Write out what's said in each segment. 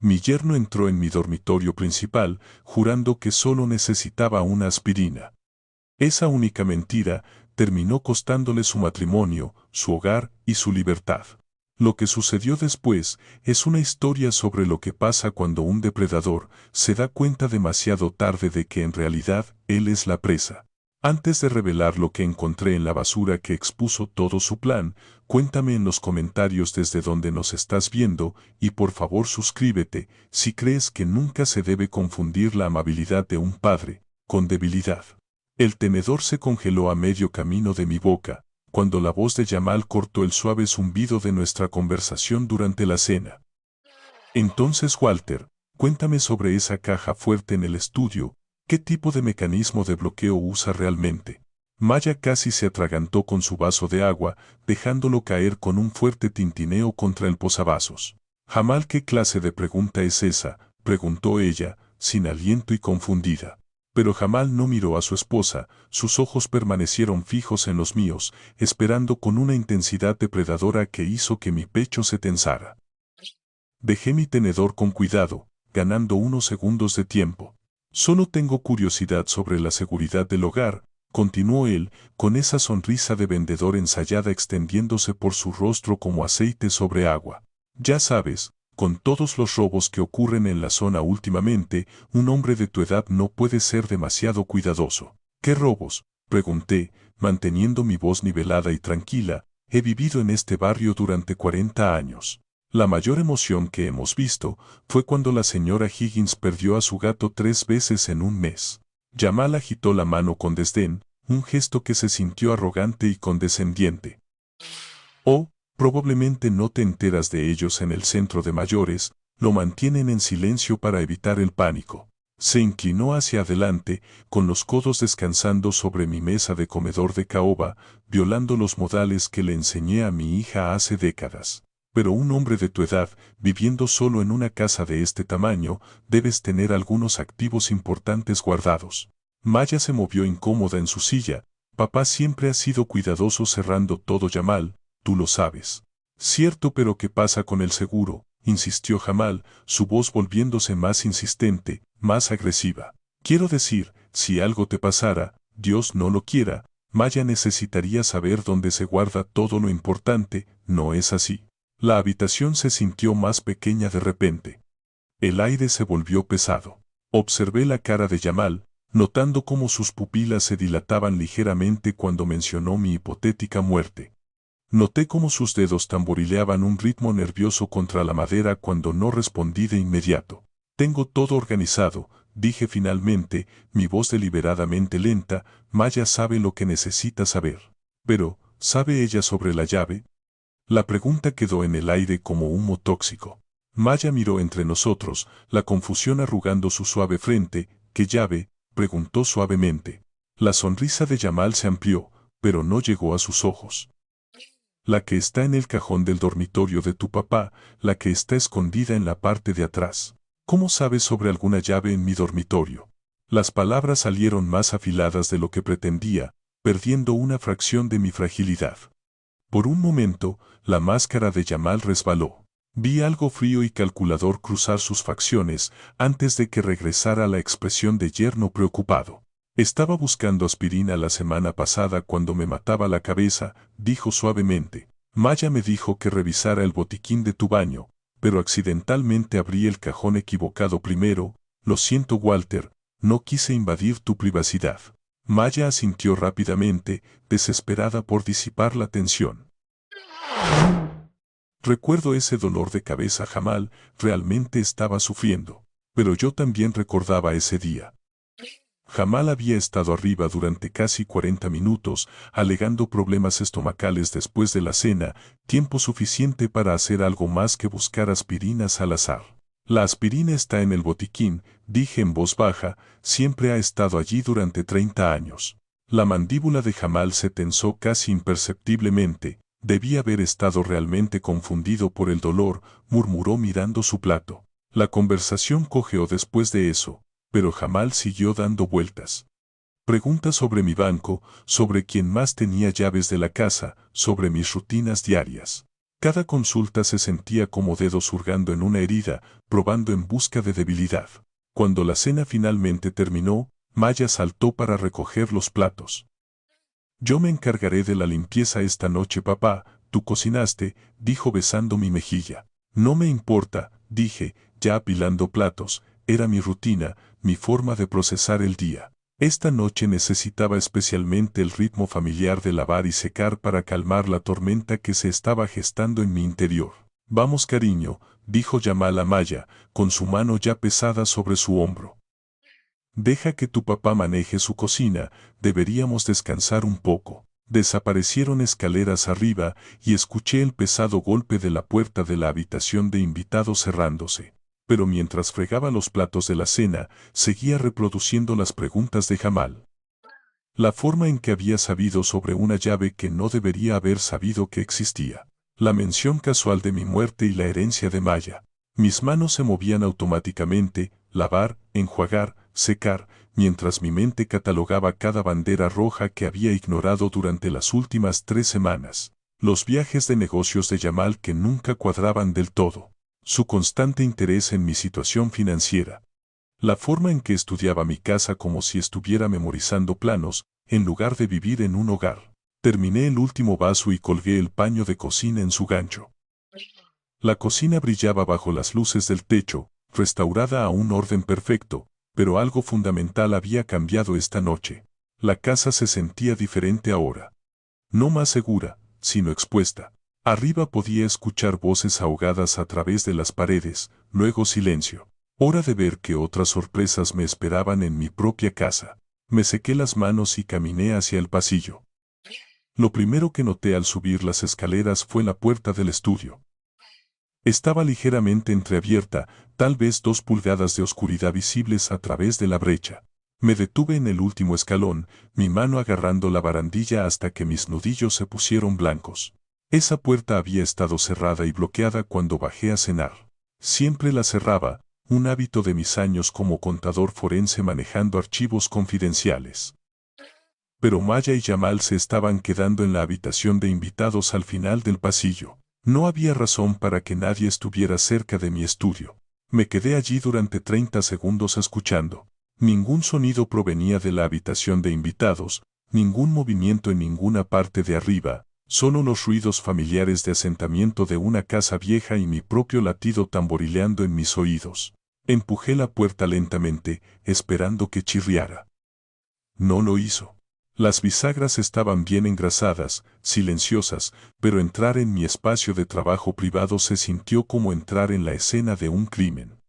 Mi yerno entró en mi dormitorio principal, jurando que solo necesitaba una aspirina. Esa única mentira terminó costándole su matrimonio, su hogar y su libertad. Lo que sucedió después es una historia sobre lo que pasa cuando un depredador se da cuenta demasiado tarde de que en realidad él es la presa. Antes de revelar lo que encontré en la basura que expuso todo su plan, cuéntame en los comentarios desde donde nos estás viendo y por favor suscríbete si crees que nunca se debe confundir la amabilidad de un padre con debilidad. El tenedor se congeló a medio camino de mi boca, cuando la voz de Yamal cortó el suave zumbido de nuestra conversación durante la cena. Entonces, Walter, cuéntame sobre esa caja fuerte en el estudio. ¿Qué tipo de mecanismo de bloqueo usa realmente? Maya casi se atragantó con su vaso de agua, dejándolo caer con un fuerte tintineo contra el posavasos. Jamal, ¿qué clase de pregunta es esa?, preguntó ella, sin aliento y confundida. Pero Jamal no miró a su esposa, sus ojos permanecieron fijos en los míos, esperando con una intensidad depredadora que hizo que mi pecho se tensara. Dejé mi tenedor con cuidado, ganando unos segundos de tiempo. Solo tengo curiosidad sobre la seguridad del hogar, continuó él, con esa sonrisa de vendedor ensayada extendiéndose por su rostro como aceite sobre agua. Ya sabes, con todos los robos que ocurren en la zona últimamente, un hombre de tu edad no puede ser demasiado cuidadoso. ¿Qué robos?, pregunté, manteniendo mi voz nivelada y tranquila. He vivido en este barrio durante 40 años. La mayor emoción que hemos visto fue cuando la señora Higgins perdió a su gato 3 veces en un mes. Yamal agitó la mano con desdén, un gesto que se sintió arrogante y condescendiente. Oh, probablemente no te enteras de ellos en el centro de mayores, lo mantienen en silencio para evitar el pánico. Se inclinó hacia adelante, con los codos descansando sobre mi mesa de comedor de caoba, violando los modales que le enseñé a mi hija hace décadas. Pero un hombre de tu edad, viviendo solo en una casa de este tamaño, debes tener algunos activos importantes guardados. Maya se movió incómoda en su silla. Papá siempre ha sido cuidadoso cerrando todo, Yamal, tú lo sabes. Cierto, pero ¿qué pasa con el seguro?, insistió Jamal, su voz volviéndose más insistente, más agresiva. Quiero decir, si algo te pasara, Dios no lo quiera, Maya necesitaría saber dónde se guarda todo lo importante, ¿no es así? La habitación se sintió más pequeña de repente. El aire se volvió pesado. Observé la cara de Yamal, notando cómo sus pupilas se dilataban ligeramente cuando mencionó mi hipotética muerte. Noté cómo sus dedos tamborileaban un ritmo nervioso contra la madera cuando no respondí de inmediato. Tengo todo organizado, dije finalmente, mi voz deliberadamente lenta. Maya sabe lo que necesita saber. Pero, ¿sabe ella sobre la llave? La pregunta quedó en el aire como humo tóxico. Maya miró entre nosotros, la confusión arrugando su suave frente. ¿Qué llave?, preguntó suavemente. La sonrisa de Yamal se amplió, pero no llegó a sus ojos. La que está en el cajón del dormitorio de tu papá, la que está escondida en la parte de atrás. ¿Cómo sabes sobre alguna llave en mi dormitorio? Las palabras salieron más afiladas de lo que pretendía, perdiendo una fracción de mi fragilidad. Por un momento, la máscara de Yamal resbaló. Vi algo frío y calculador cruzar sus facciones antes de que regresara la expresión de yerno preocupado. Estaba buscando aspirina la semana pasada cuando me mataba la cabeza, dijo suavemente. Maya me dijo que revisara el botiquín de tu baño, pero accidentalmente abrí el cajón equivocado primero. Lo siento, Walter, no quise invadir tu privacidad. Maya asintió rápidamente, desesperada por disipar la tensión. Recuerdo ese dolor de cabeza. Jamal realmente estaba sufriendo, pero yo también recordaba ese día. Jamal había estado arriba durante casi 40 minutos, alegando problemas estomacales después de la cena, tiempo suficiente para hacer algo más que buscar aspirinas al azar. La aspirina está en el botiquín, dije en voz baja, siempre ha estado allí durante 30 años. La mandíbula de Jamal se tensó casi imperceptiblemente. Debía haber estado realmente confundido por el dolor, murmuró mirando su plato. La conversación cojeó después de eso, pero Jamal siguió dando vueltas. Preguntas sobre mi banco, sobre quién más tenía llaves de la casa, sobre mis rutinas diarias. Cada consulta se sentía como dedos hurgando en una herida, probando en busca de debilidad. Cuando la cena finalmente terminó, Maya saltó para recoger los platos. «Yo me encargaré de la limpieza esta noche, papá, tú cocinaste», dijo besando mi mejilla. «No me importa», dije, ya apilando platos, era mi rutina, mi forma de procesar el día. Esta noche necesitaba especialmente el ritmo familiar de lavar y secar para calmar la tormenta que se estaba gestando en mi interior. «Vamos, cariño», dijo Yamal a Maya, con su mano ya pesada sobre su hombro. «Deja que tu papá maneje su cocina, deberíamos descansar un poco». Desaparecieron escaleras arriba y escuché el pesado golpe de la puerta de la habitación de invitados cerrándose. Pero mientras fregaba los platos de la cena, seguía reproduciendo las preguntas de Jamal. La forma en que había sabido sobre una llave que no debería haber sabido que existía. La mención casual de mi muerte y la herencia de Maya. Mis manos se movían automáticamente, lavar, enjuagar, secar, mientras mi mente catalogaba cada bandera roja que había ignorado durante las últimas 3 semanas. Los viajes de negocios de Yamal que nunca cuadraban del todo. Su constante interés en mi situación financiera. La forma en que estudiaba mi casa como si estuviera memorizando planos, en lugar de vivir en un hogar. Terminé el último vaso y colgué el paño de cocina en su gancho. La cocina brillaba bajo las luces del techo, restaurada a un orden perfecto, pero algo fundamental había cambiado esta noche. La casa se sentía diferente ahora. No más segura, sino expuesta. Arriba podía escuchar voces ahogadas a través de las paredes, luego silencio. Hora de ver qué otras sorpresas me esperaban en mi propia casa. Me sequé las manos y caminé hacia el pasillo. Lo primero que noté al subir las escaleras fue la puerta del estudio. Estaba ligeramente entreabierta, tal vez 2 pulgadas de oscuridad visibles a través de la brecha. Me detuve en el último escalón, mi mano agarrando la barandilla hasta que mis nudillos se pusieron blancos. Esa puerta había estado cerrada y bloqueada cuando bajé a cenar. Siempre la cerraba, un hábito de mis años como contador forense manejando archivos confidenciales. Pero Maya y Yamal se estaban quedando en la habitación de invitados al final del pasillo. No había razón para que nadie estuviera cerca de mi estudio. Me quedé allí durante 30 segundos escuchando. Ningún sonido provenía de la habitación de invitados, ningún movimiento en ninguna parte de arriba, solo los ruidos familiares de asentamiento de una casa vieja y mi propio latido tamborileando en mis oídos. Empujé la puerta lentamente, esperando que chirriara. No lo hizo. Las bisagras estaban bien engrasadas, silenciosas, pero entrar en mi espacio de trabajo privado se sintió como entrar en la escena de un crimen.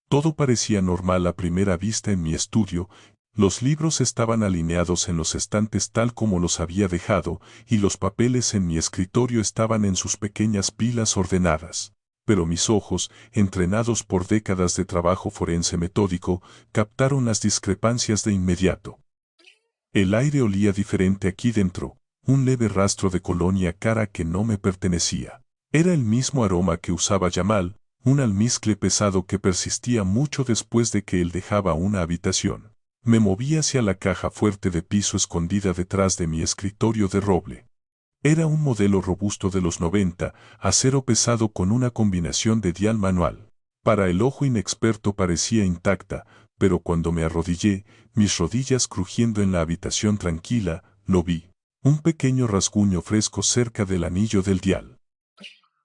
Todo parecía normal a primera vista en mi estudio, los libros estaban alineados en los estantes tal como los había dejado, y los papeles en mi escritorio estaban en sus pequeñas pilas ordenadas. Pero mis ojos, entrenados por décadas de trabajo forense metódico, captaron las discrepancias de inmediato. El aire olía diferente aquí dentro, un leve rastro de colonia cara que no me pertenecía. Era el mismo aroma que usaba Yamal, un almizcle pesado que persistía mucho después de que él dejaba una habitación. Me moví hacia la caja fuerte de piso escondida detrás de mi escritorio de roble. Era un modelo robusto de los 90, acero pesado con una combinación de dial manual. Para el ojo inexperto parecía intacta, pero cuando me arrodillé, mis rodillas crujiendo en la habitación tranquila, lo vi. Un pequeño rasguño fresco cerca del anillo del dial.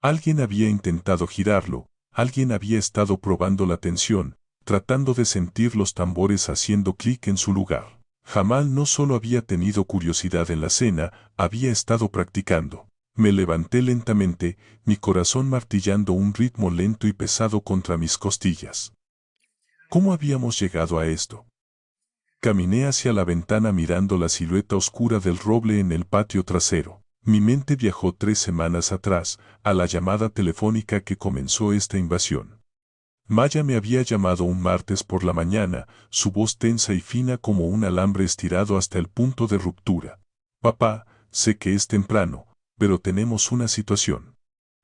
Alguien había intentado girarlo, alguien había estado probando la tensión, tratando de sentir los tambores haciendo clic en su lugar. Jamal no solo había tenido curiosidad en la cena, había estado practicando. Me levanté lentamente, mi corazón martillando un ritmo lento y pesado contra mis costillas. ¿Cómo habíamos llegado a esto? Caminé hacia la ventana mirando la silueta oscura del roble en el patio trasero. Mi mente viajó 3 semanas atrás, a la llamada telefónica que comenzó esta invasión. Maya me había llamado un martes por la mañana, su voz tensa y fina como un alambre estirado hasta el punto de ruptura. «Papá, sé que es temprano, pero tenemos una situación».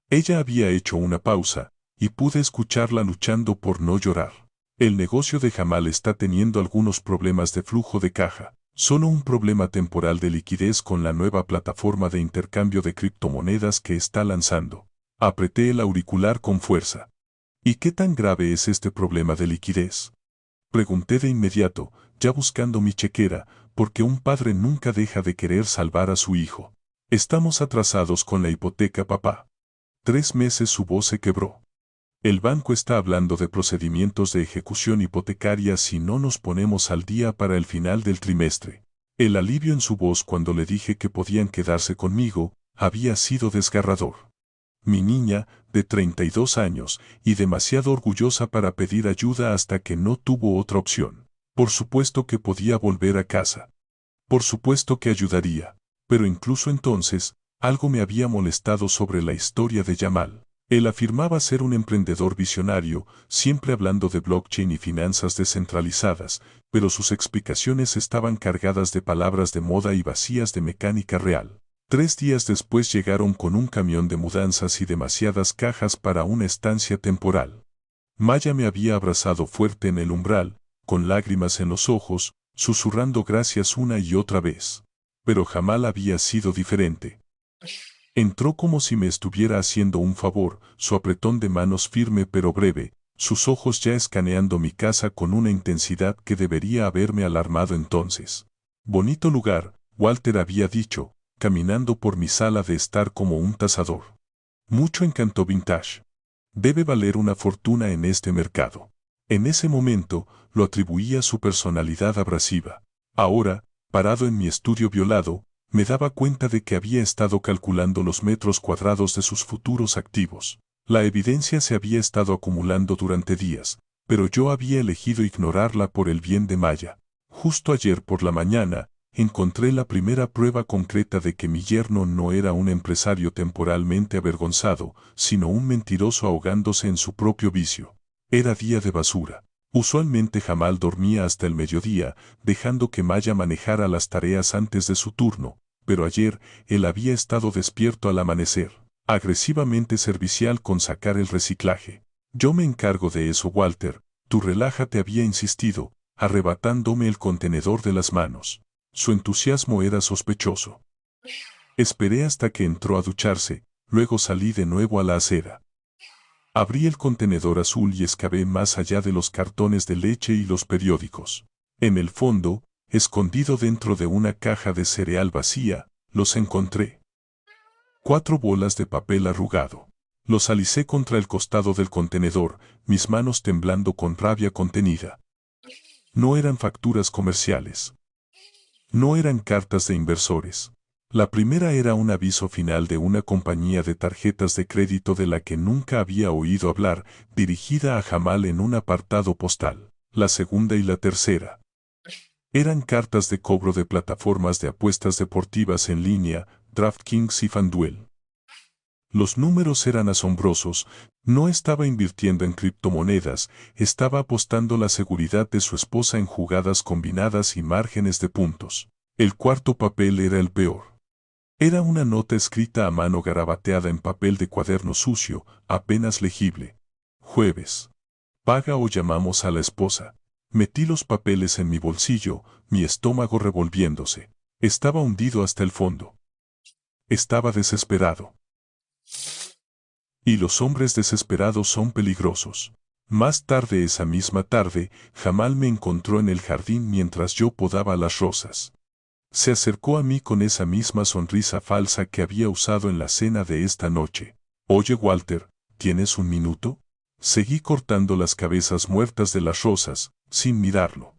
Ella había hecho una pausa, y pude escucharla luchando por no llorar. «El negocio de Jamal está teniendo algunos problemas de flujo de caja. Solo un problema temporal de liquidez con la nueva plataforma de intercambio de criptomonedas que está lanzando. Apreté el auricular con fuerza. ¿Y qué tan grave es este problema de liquidez? Pregunté de inmediato, ya buscando mi chequera, porque un padre nunca deja de querer salvar a su hijo. Estamos atrasados con la hipoteca, papá. 3 meses su voz se quebró. El banco está hablando de procedimientos de ejecución hipotecaria si no nos ponemos al día para el final del trimestre. El alivio en su voz cuando le dije que podían quedarse conmigo había sido desgarrador. Mi niña, de 32 años, y demasiado orgullosa para pedir ayuda hasta que no tuvo otra opción. Por supuesto que podía volver a casa. Por supuesto que ayudaría. Pero incluso entonces, algo me había molestado sobre la historia de Yamal. Él afirmaba ser un emprendedor visionario, siempre hablando de blockchain y finanzas descentralizadas, pero sus explicaciones estaban cargadas de palabras de moda y vacías de mecánica real. 3 días después llegaron con un camión de mudanzas y demasiadas cajas para una estancia temporal. Maya me había abrazado fuerte en el umbral, con lágrimas en los ojos, susurrando gracias una y otra vez. Pero Jamal había sido diferente. Entró como si me estuviera haciendo un favor, su apretón de manos firme pero breve, sus ojos ya escaneando mi casa con una intensidad que debería haberme alarmado entonces. Bonito lugar, Walter había dicho, caminando por mi sala de estar como un tasador. Mucho encanto vintage. Debe valer una fortuna en este mercado. En ese momento, lo atribuía a su personalidad abrasiva. Ahora, parado en mi estudio violado, me daba cuenta de que había estado calculando los metros cuadrados de sus futuros activos. La evidencia se había estado acumulando durante días, pero yo había elegido ignorarla por el bien de Maya. Justo ayer por la mañana, encontré la primera prueba concreta de que mi yerno no era un empresario temporalmente avergonzado, sino un mentiroso ahogándose en su propio vicio. Era día de basura. Usualmente Jamal dormía hasta el mediodía, dejando que Maya manejara las tareas antes de su turno, pero ayer él había estado despierto al amanecer, agresivamente servicial con sacar el reciclaje. Yo me encargo de eso, Walter, tú relájate, había insistido, arrebatándome el contenedor de las manos. Su entusiasmo era sospechoso. Esperé hasta que entró a ducharse, luego salí de nuevo a la acera. Abrí el contenedor azul y excavé más allá de los cartones de leche y los periódicos. En el fondo, escondido dentro de una caja de cereal vacía, los encontré. 4 bolas de papel arrugado. Los alicé contra el costado del contenedor, mis manos temblando con rabia contenida. No eran facturas comerciales. No eran cartas de inversores. La primera era un aviso final de una compañía de tarjetas de crédito de la que nunca había oído hablar, dirigida a Jamal en un apartado postal. La segunda y la tercera eran cartas de cobro de plataformas de apuestas deportivas en línea, DraftKings y FanDuel. Los números eran asombrosos, no estaba invirtiendo en criptomonedas, estaba apostando la seguridad de su esposa en jugadas combinadas y márgenes de puntos. El cuarto papel era el peor. Era una nota escrita a mano garabateada en papel de cuaderno sucio, apenas legible. Jueves. Paga o llamamos a la esposa. Metí los papeles en mi bolsillo, mi estómago revolviéndose. Estaba hundido hasta el fondo. Estaba desesperado. Y los hombres desesperados son peligrosos. Más tarde esa misma tarde, Jamal me encontró en el jardín mientras yo podaba las rosas. Se acercó a mí con esa misma sonrisa falsa que había usado en la cena de esta noche. Oye, Walter, ¿tienes un minuto? Seguí cortando las cabezas muertas de las rosas, sin mirarlo.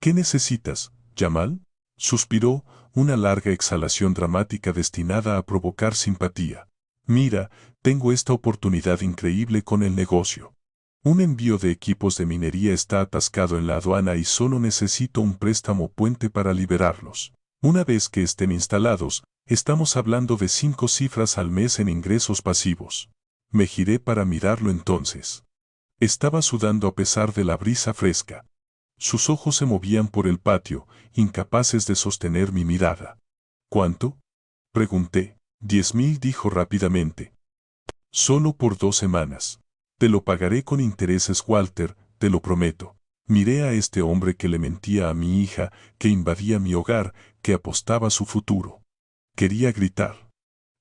¿Qué necesitas, Jamal? Suspiró, una larga exhalación dramática destinada a provocar simpatía. Mira, tengo esta oportunidad increíble con el negocio. Un envío de equipos de minería está atascado en la aduana y solo necesito un préstamo puente para liberarlos. Una vez que estén instalados, estamos hablando de 5 cifras al mes en ingresos pasivos. Me giré para mirarlo entonces. Estaba sudando a pesar de la brisa fresca. Sus ojos se movían por el patio, incapaces de sostener mi mirada. ¿Cuánto? Pregunté. 10.000, dijo rápidamente. Solo por 2 semanas. Te lo pagaré con intereses, Walter, te lo prometo. Miré a este hombre que le mentía a mi hija, que invadía mi hogar, que apostaba su futuro. Quería gritar.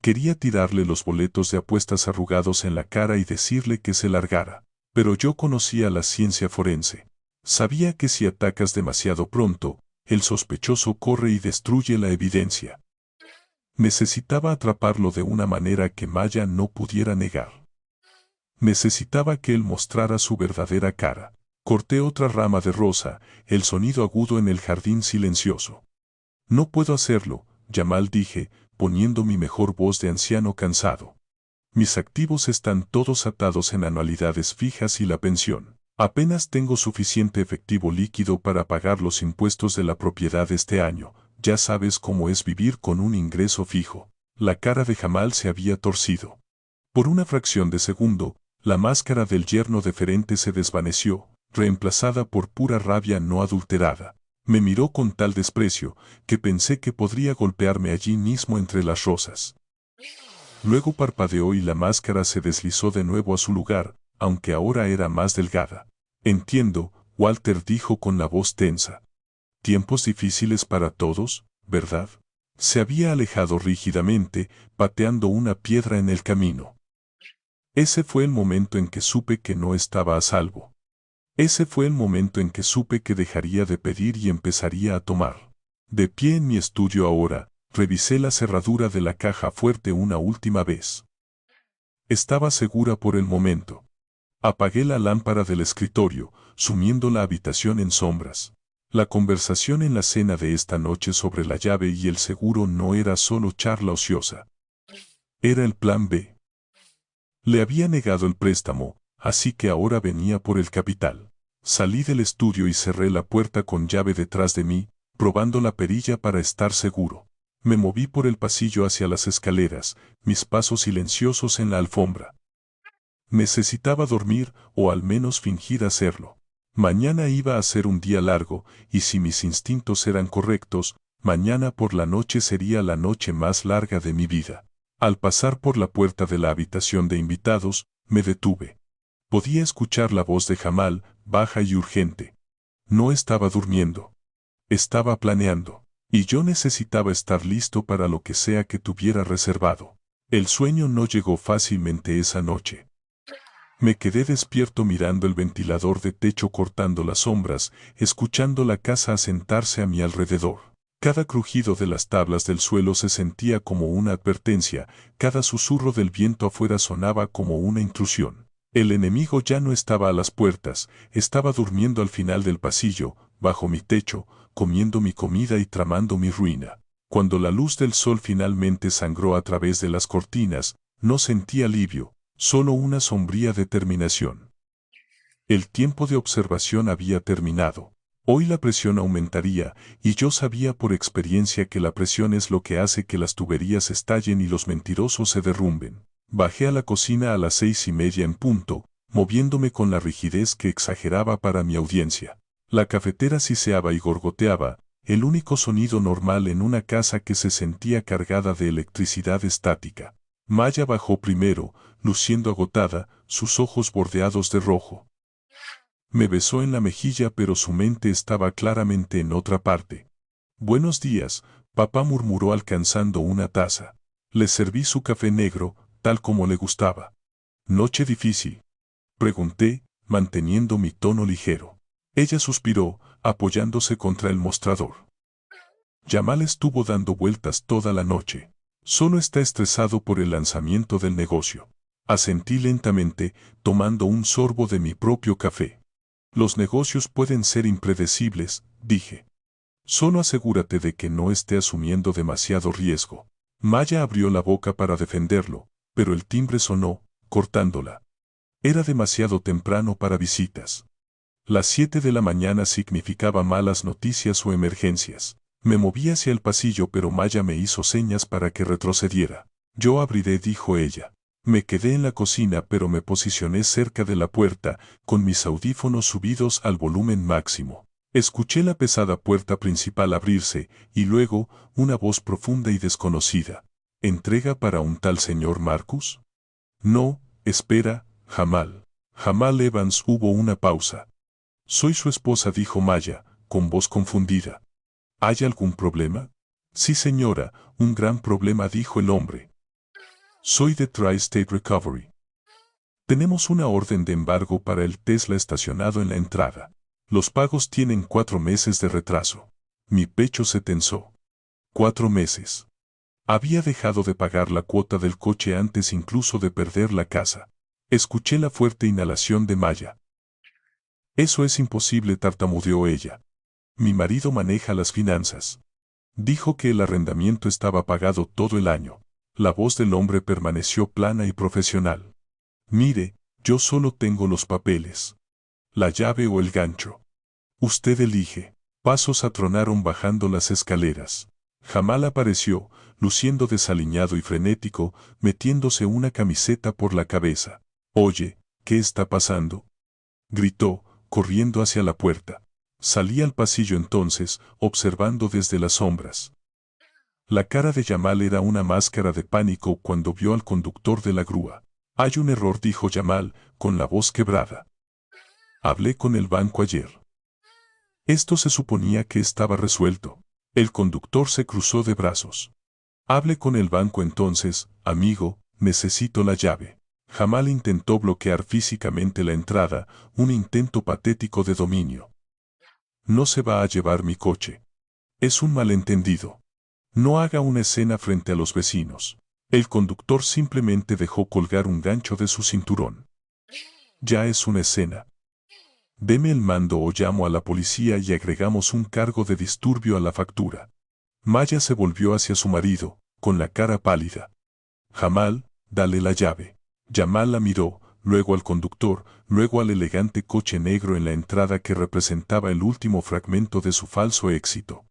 Quería tirarle los boletos de apuestas arrugados en la cara y decirle que se largara. Pero yo conocía la ciencia forense. Sabía que si atacas demasiado pronto, el sospechoso corre y destruye la evidencia. Necesitaba atraparlo de una manera que Maya no pudiera negar. Necesitaba que él mostrara su verdadera cara. Corté otra rama de rosa, el sonido agudo en el jardín silencioso. No puedo hacerlo, Yamal dije, poniendo mi mejor voz de anciano cansado. Mis activos están todos atados en anualidades fijas y la pensión. Apenas tengo suficiente efectivo líquido para pagar los impuestos de la propiedad este año. Ya sabes cómo es vivir con un ingreso fijo. La cara de Jamal se había torcido. Por una fracción de segundo, la máscara del yerno deferente se desvaneció, reemplazada por pura rabia no adulterada. Me miró con tal desprecio, que pensé que podría golpearme allí mismo entre las rosas. Luego parpadeó y la máscara se deslizó de nuevo a su lugar, aunque ahora era más delgada. Entiendo, Walter dijo con la voz tensa. Tiempos difíciles para todos, ¿verdad? Se había alejado rígidamente, pateando una piedra en el camino. Ese fue el momento en que supe que no estaba a salvo. Ese fue el momento en que supe que dejaría de pedir y empezaría a tomar. De pie en mi estudio ahora, revisé la cerradura de la caja fuerte una última vez. Estaba segura por el momento. Apagué la lámpara del escritorio, sumiendo la habitación en sombras. La conversación en la cena de esta noche sobre la llave y el seguro no era solo charla ociosa. Era el plan B. Le había negado el préstamo, así que ahora venía por el capital. Salí del estudio y cerré la puerta con llave detrás de mí, probando la perilla para estar seguro. Me moví por el pasillo hacia las escaleras, mis pasos silenciosos en la alfombra. Necesitaba dormir, o al menos fingir hacerlo. Mañana iba a ser un día largo, y si mis instintos eran correctos, mañana por la noche sería la noche más larga de mi vida. Al pasar por la puerta de la habitación de invitados, me detuve. Podía escuchar la voz de Jamal, baja y urgente. No estaba durmiendo. Estaba planeando. Y yo necesitaba estar listo para lo que sea que tuviera reservado. El sueño no llegó fácilmente esa noche. Me quedé despierto mirando el ventilador de techo cortando las sombras, escuchando la casa asentarse a mi alrededor. Cada crujido de las tablas del suelo se sentía como una advertencia, cada susurro del viento afuera sonaba como una intrusión. El enemigo ya no estaba a las puertas, estaba durmiendo al final del pasillo, bajo mi techo, comiendo mi comida y tramando mi ruina. Cuando la luz del sol finalmente sangró a través de las cortinas, no sentí alivio, solo una sombría determinación. El tiempo de observación había terminado. Hoy la presión aumentaría, y yo sabía por experiencia que la presión es lo que hace que las tuberías estallen y los mentirosos se derrumben. Bajé a la cocina a las 6:30 en punto, moviéndome con la rigidez que exageraba para mi audiencia. La cafetera siseaba y gorgoteaba, el único sonido normal en una casa que se sentía cargada de electricidad estática. Maya bajó primero, luciendo agotada, sus ojos bordeados de rojo. Me besó en la mejilla pero su mente estaba claramente en otra parte. Buenos días, papá murmuró alcanzando una taza. Le serví su café negro, tal como le gustaba. ¿Noche difícil?, pregunté, manteniendo mi tono ligero. Ella suspiró, apoyándose contra el mostrador. Yamal estuvo dando vueltas toda la noche. Solo está estresado por el lanzamiento del negocio. Asentí lentamente, tomando un sorbo de mi propio café. Los negocios pueden ser impredecibles, dije. Solo asegúrate de que no esté asumiendo demasiado riesgo. Maya abrió la boca para defenderlo, pero el timbre sonó, cortándola. Era demasiado temprano para visitas. Las 7 de la mañana significaba malas noticias o emergencias. Me moví hacia el pasillo pero Maya me hizo señas para que retrocediera. Yo abriré, dijo ella. Me quedé en la cocina pero me posicioné cerca de la puerta, con mis audífonos subidos al volumen máximo. Escuché la pesada puerta principal abrirse, y luego, una voz profunda y desconocida. ¿Entrega para un tal señor Marcus? No, espera, Jamal. Jamal Evans. Hubo una pausa. Soy su esposa, dijo Maya, con voz confundida. ¿Hay algún problema? Sí, señora, un gran problema, dijo el hombre. Soy de Tri-State Recovery. Tenemos una orden de embargo para el Tesla estacionado en la entrada. Los pagos tienen 4 meses de retraso. Mi pecho se tensó. 4 meses. Había dejado de pagar la cuota del coche antes incluso de perder la casa. Escuché la fuerte inhalación de Maya. Eso es imposible, tartamudeó ella. Mi marido maneja las finanzas. Dijo que el arrendamiento estaba pagado todo el año. La voz del hombre permaneció plana y profesional. Mire, yo solo tengo los papeles. La llave o el gancho. Usted elige. Pasos atronaron bajando las escaleras. Jamal apareció, luciendo desaliñado y frenético, metiéndose una camiseta por la cabeza. Oye, ¿qué está pasando? Gritó, corriendo hacia la puerta. Salí al pasillo entonces, observando desde las sombras. La cara de Jamal era una máscara de pánico cuando vio al conductor de la grúa. Hay un error, dijo Jamal, con la voz quebrada. Hablé con el banco ayer. Esto se suponía que estaba resuelto. El conductor se cruzó de brazos. Hable con el banco entonces, amigo, necesito la llave. Jamal intentó bloquear físicamente la entrada, un intento patético de dominio. No se va a llevar mi coche. Es un malentendido. No haga una escena frente a los vecinos. El conductor simplemente dejó colgar un gancho de su cinturón. Ya es una escena. Deme el mando o llamo a la policía y agregamos un cargo de disturbio a la factura. Maya se volvió hacia su marido, con la cara pálida. Jamal, dale la llave. Jamal la miró, luego al conductor, luego al elegante coche negro en la entrada que representaba el último fragmento de su falso éxito.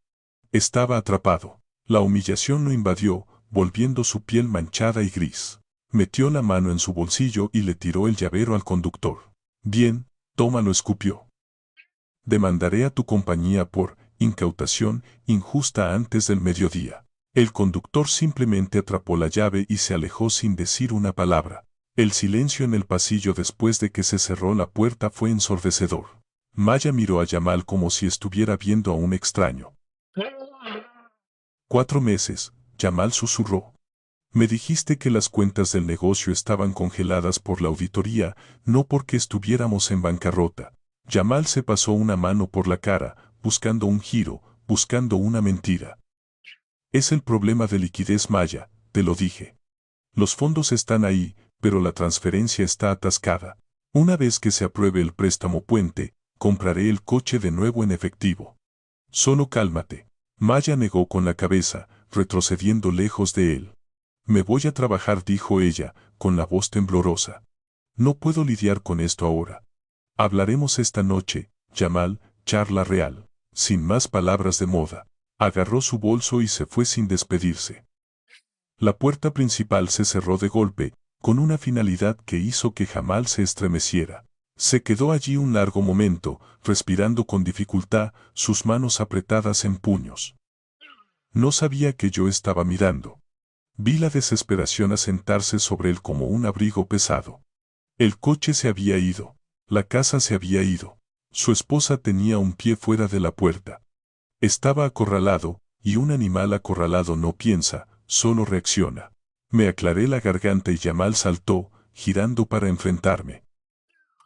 Estaba atrapado. La humillación lo invadió, volviendo su piel manchada y gris. Metió la mano en su bolsillo y le tiró el llavero al conductor. Bien, tómalo, escupió. Demandaré a tu compañía por incautación injusta antes del mediodía. El conductor simplemente atrapó la llave y se alejó sin decir una palabra. El silencio en el pasillo después de que se cerró la puerta fue ensordecedor. Maya miró a Jamal como si estuviera viendo a un extraño. 4 meses, Jamal susurró. Me dijiste que las cuentas del negocio estaban congeladas por la auditoría, no porque estuviéramos en bancarrota. Jamal se pasó una mano por la cara, buscando un giro, buscando una mentira. Es el problema de liquidez, Maya, te lo dije. Los fondos están ahí, pero la transferencia está atascada. Una vez que se apruebe el préstamo puente, compraré el coche de nuevo en efectivo. Solo cálmate. Maya negó con la cabeza, retrocediendo lejos de él. Me voy a trabajar, dijo ella, con la voz temblorosa. No puedo lidiar con esto ahora. Hablaremos esta noche, Jamal, charla real. Sin más palabras de moda. Agarró su bolso y se fue sin despedirse. La puerta principal se cerró de golpe, con una finalidad que hizo que Jamal se estremeciera. Se quedó allí un largo momento, respirando con dificultad, sus manos apretadas en puños. No sabía que yo estaba mirando. Vi la desesperación asentarse sobre él como un abrigo pesado. El coche se había ido. La casa se había ido. Su esposa tenía un pie fuera de la puerta. Estaba acorralado, y un animal acorralado no piensa, solo reacciona. Me aclaré la garganta y Jamal saltó, girando para enfrentarme.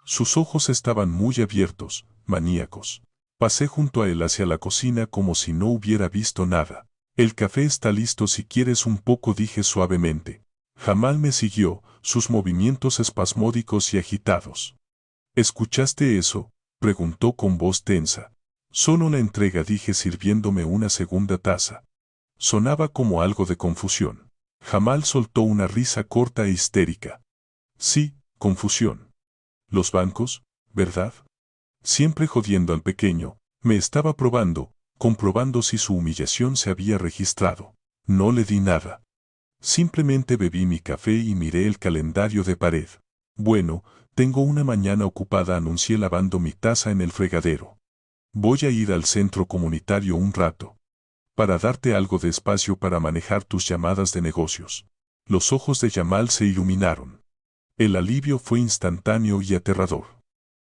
Sus ojos estaban muy abiertos, maníacos. Pasé junto a él hacia la cocina como si no hubiera visto nada. El café está listo si quieres un poco, dije suavemente. Jamal me siguió, sus movimientos espasmódicos y agitados. ¿Escuchaste eso?, preguntó con voz tensa. Solo la entrega, dije sirviéndome una segunda taza. Sonaba como algo de confusión. Jamal soltó una risa corta e histérica. Sí, confusión. Los bancos, ¿verdad? Siempre jodiendo al pequeño, me estaba probando, comprobando si su humillación se había registrado. No le di nada. Simplemente bebí mi café y miré el calendario de pared. Bueno, tengo una mañana ocupada, anuncié lavando mi taza en el fregadero. Voy a ir al centro comunitario un rato. Para darte algo de espacio para manejar tus llamadas de negocios. Los ojos de Jamal se iluminaron. El alivio fue instantáneo y aterrador.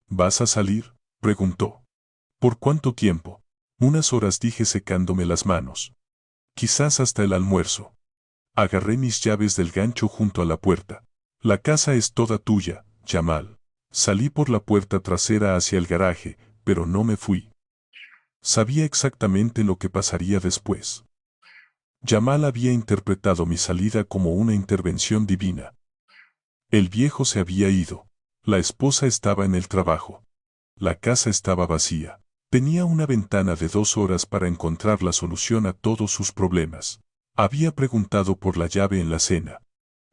¿Vas a salir? Preguntó. ¿Por cuánto tiempo? Unas horas, dije secándome las manos. Quizás hasta el almuerzo. Agarré mis llaves del gancho junto a la puerta. La casa es toda tuya, Jamal. Salí por la puerta trasera hacia el garaje, pero no me fui. Sabía exactamente lo que pasaría después. Jamal había interpretado mi salida como una intervención divina. El viejo se había ido. La esposa estaba en el trabajo. La casa estaba vacía. Tenía una ventana de 2 horas para encontrar la solución a todos sus problemas. Había preguntado por la llave en la cena.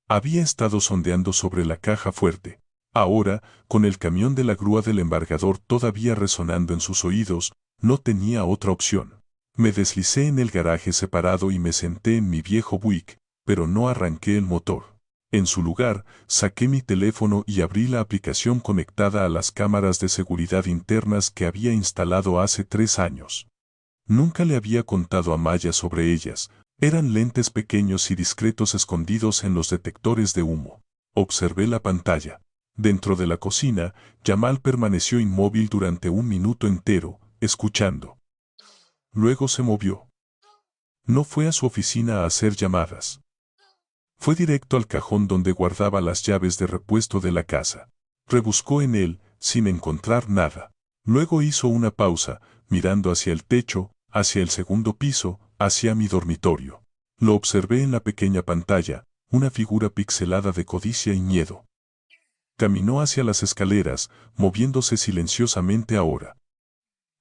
Había estado sondeando sobre la caja fuerte. Ahora, con el camión de la grúa del embargador todavía resonando en sus oídos, no tenía otra opción. Me deslicé en el garaje separado y me senté en mi viejo Buick, pero no arranqué el motor. En su lugar, saqué mi teléfono y abrí la aplicación conectada a las cámaras de seguridad internas que había instalado hace 3 años. Nunca le había contado a Maya sobre ellas. Eran lentes pequeños y discretos escondidos en los detectores de humo. Observé la pantalla. Dentro de la cocina, Jamal permaneció inmóvil durante 1 minuto entero, escuchando. Luego se movió. No fue a su oficina a hacer llamadas. Fue directo al cajón donde guardaba las llaves de repuesto de la casa. Rebuscó en él, sin encontrar nada. Luego hizo una pausa, mirando hacia el techo, hacia el segundo piso, hacia mi dormitorio. Lo observé en la pequeña pantalla, una figura pixelada de codicia y miedo. Caminó hacia las escaleras, moviéndose silenciosamente ahora.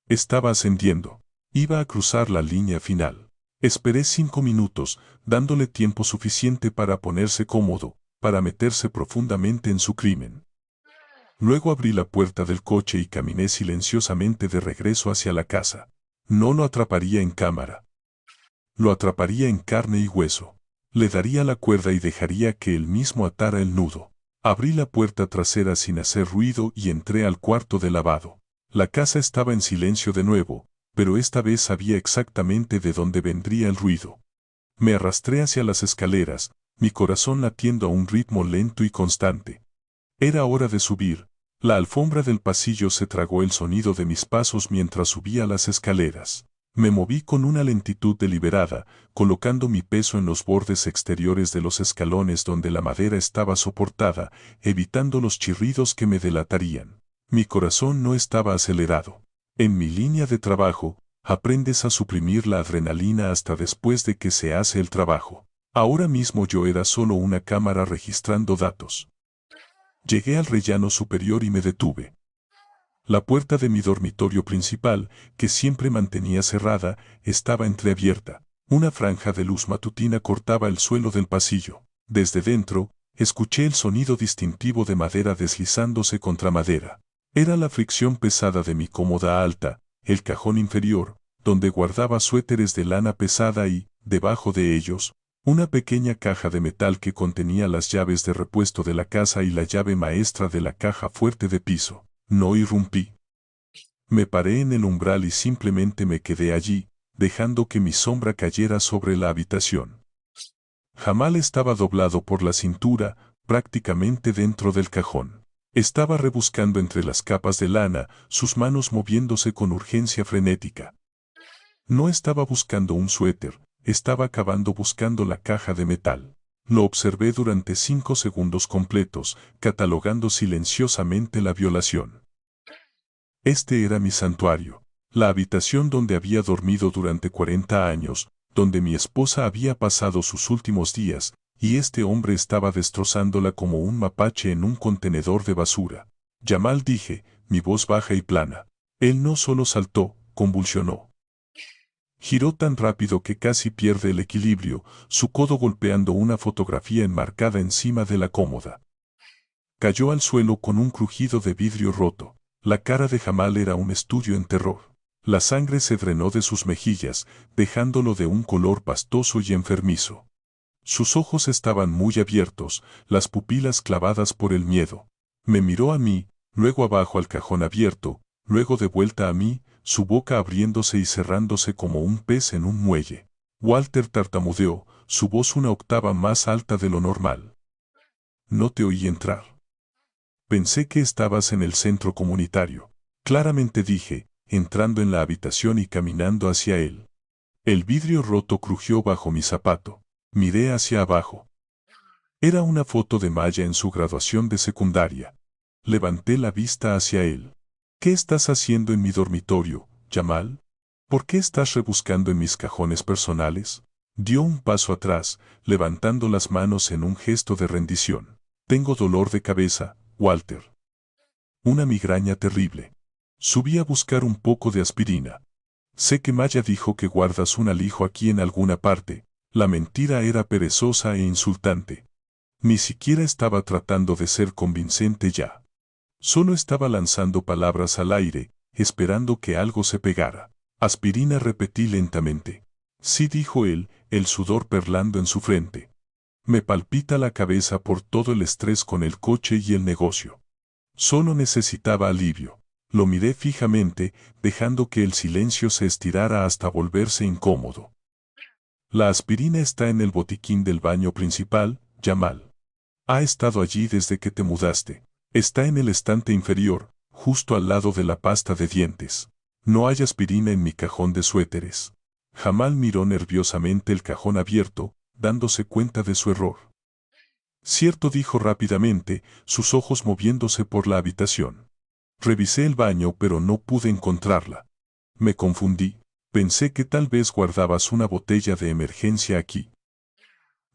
Estaba ascendiendo. Iba a cruzar la línea final. Esperé 5 minutos, dándole tiempo suficiente para ponerse cómodo, para meterse profundamente en su crimen. Luego abrí la puerta del coche y caminé silenciosamente de regreso hacia la casa. No lo atraparía en cámara. Lo atraparía en carne y hueso. Le daría la cuerda y dejaría que él mismo atara el nudo. Abrí la puerta trasera sin hacer ruido y entré al cuarto de lavado. La casa estaba en silencio de nuevo, pero esta vez sabía exactamente de dónde vendría el ruido. Me arrastré hacia las escaleras, mi corazón latiendo a un ritmo lento y constante. Era hora de subir. La alfombra del pasillo se tragó el sonido de mis pasos mientras subía las escaleras. Me moví con una lentitud deliberada, colocando mi peso en los bordes exteriores de los escalones donde la madera estaba soportada, evitando los chirridos que me delatarían. Mi corazón no estaba acelerado. En mi línea de trabajo, aprendes a suprimir la adrenalina hasta después de que se hace el trabajo. Ahora mismo yo era solo una cámara registrando datos. Llegué al rellano superior y me detuve. La puerta de mi dormitorio principal, que siempre mantenía cerrada, estaba entreabierta. Una franja de luz matutina cortaba el suelo del pasillo. Desde dentro, escuché el sonido distintivo de madera deslizándose contra madera. Era la fricción pesada de mi cómoda alta, el cajón inferior, donde guardaba suéteres de lana pesada y, debajo de ellos, una pequeña caja de metal que contenía las llaves de repuesto de la casa y la llave maestra de la caja fuerte de piso. No irrumpí. Me paré en el umbral y simplemente me quedé allí, dejando que mi sombra cayera sobre la habitación. Jamal estaba doblado por la cintura, prácticamente dentro del cajón. Estaba rebuscando entre las capas de lana, sus manos moviéndose con urgencia frenética. No estaba buscando un suéter, estaba acabando buscando la caja de metal. Lo observé durante 5 segundos completos, catalogando silenciosamente la violación. Este era mi santuario, la habitación donde había dormido durante 40 años, donde mi esposa había pasado sus últimos días, y este hombre estaba destrozándola como un mapache en un contenedor de basura. Jamal, dije, mi voz baja y plana. Él no solo saltó, convulsionó. Giró tan rápido que casi pierde el equilibrio, su codo golpeando una fotografía enmarcada encima de la cómoda. Cayó al suelo con un crujido de vidrio roto. La cara de Jamal era un estudio en terror. La sangre se drenó de sus mejillas, dejándolo de un color pastoso y enfermizo. Sus ojos estaban muy abiertos, las pupilas clavadas por el miedo. Me miró a mí, luego abajo al cajón abierto, luego de vuelta a mí, su boca abriéndose y cerrándose como un pez en un muelle. Walter tartamudeó, su voz una octava más alta de lo normal. No te oí entrar. Pensé que estabas en el centro comunitario. Claramente dije, entrando en la habitación y caminando hacia él. El vidrio roto crujió bajo mi zapato. Miré hacia abajo. Era una foto de Maya en su graduación de secundaria. Levanté la vista hacia él. ¿Qué estás haciendo en mi dormitorio, Jamal? ¿Por qué estás rebuscando en mis cajones personales? Dio un paso atrás, levantando las manos en un gesto de rendición. Tengo dolor de cabeza, Walter. Una migraña terrible. Subí a buscar un poco de aspirina. Sé que Maya dijo que guardas un alijo aquí en alguna parte. La mentira era perezosa e insultante. Ni siquiera estaba tratando de ser convincente ya. Solo estaba lanzando palabras al aire, esperando que algo se pegara. Aspirina, repetí lentamente. Sí, dijo él, el sudor perlando en su frente. Me palpita la cabeza por todo el estrés con el coche y el negocio. Solo necesitaba alivio. Lo miré fijamente, dejando que el silencio se estirara hasta volverse incómodo. La aspirina está en el botiquín del baño principal, Jamal. Ha estado allí desde que te mudaste. Está en el estante inferior, justo al lado de la pasta de dientes. No hay aspirina en mi cajón de suéteres. Jamal miró nerviosamente el cajón abierto, dándose cuenta de su error. Cierto, dijo rápidamente, sus ojos moviéndose por la habitación. Revisé el baño pero no pude encontrarla. Me confundí. Pensé que tal vez guardabas una botella de emergencia aquí.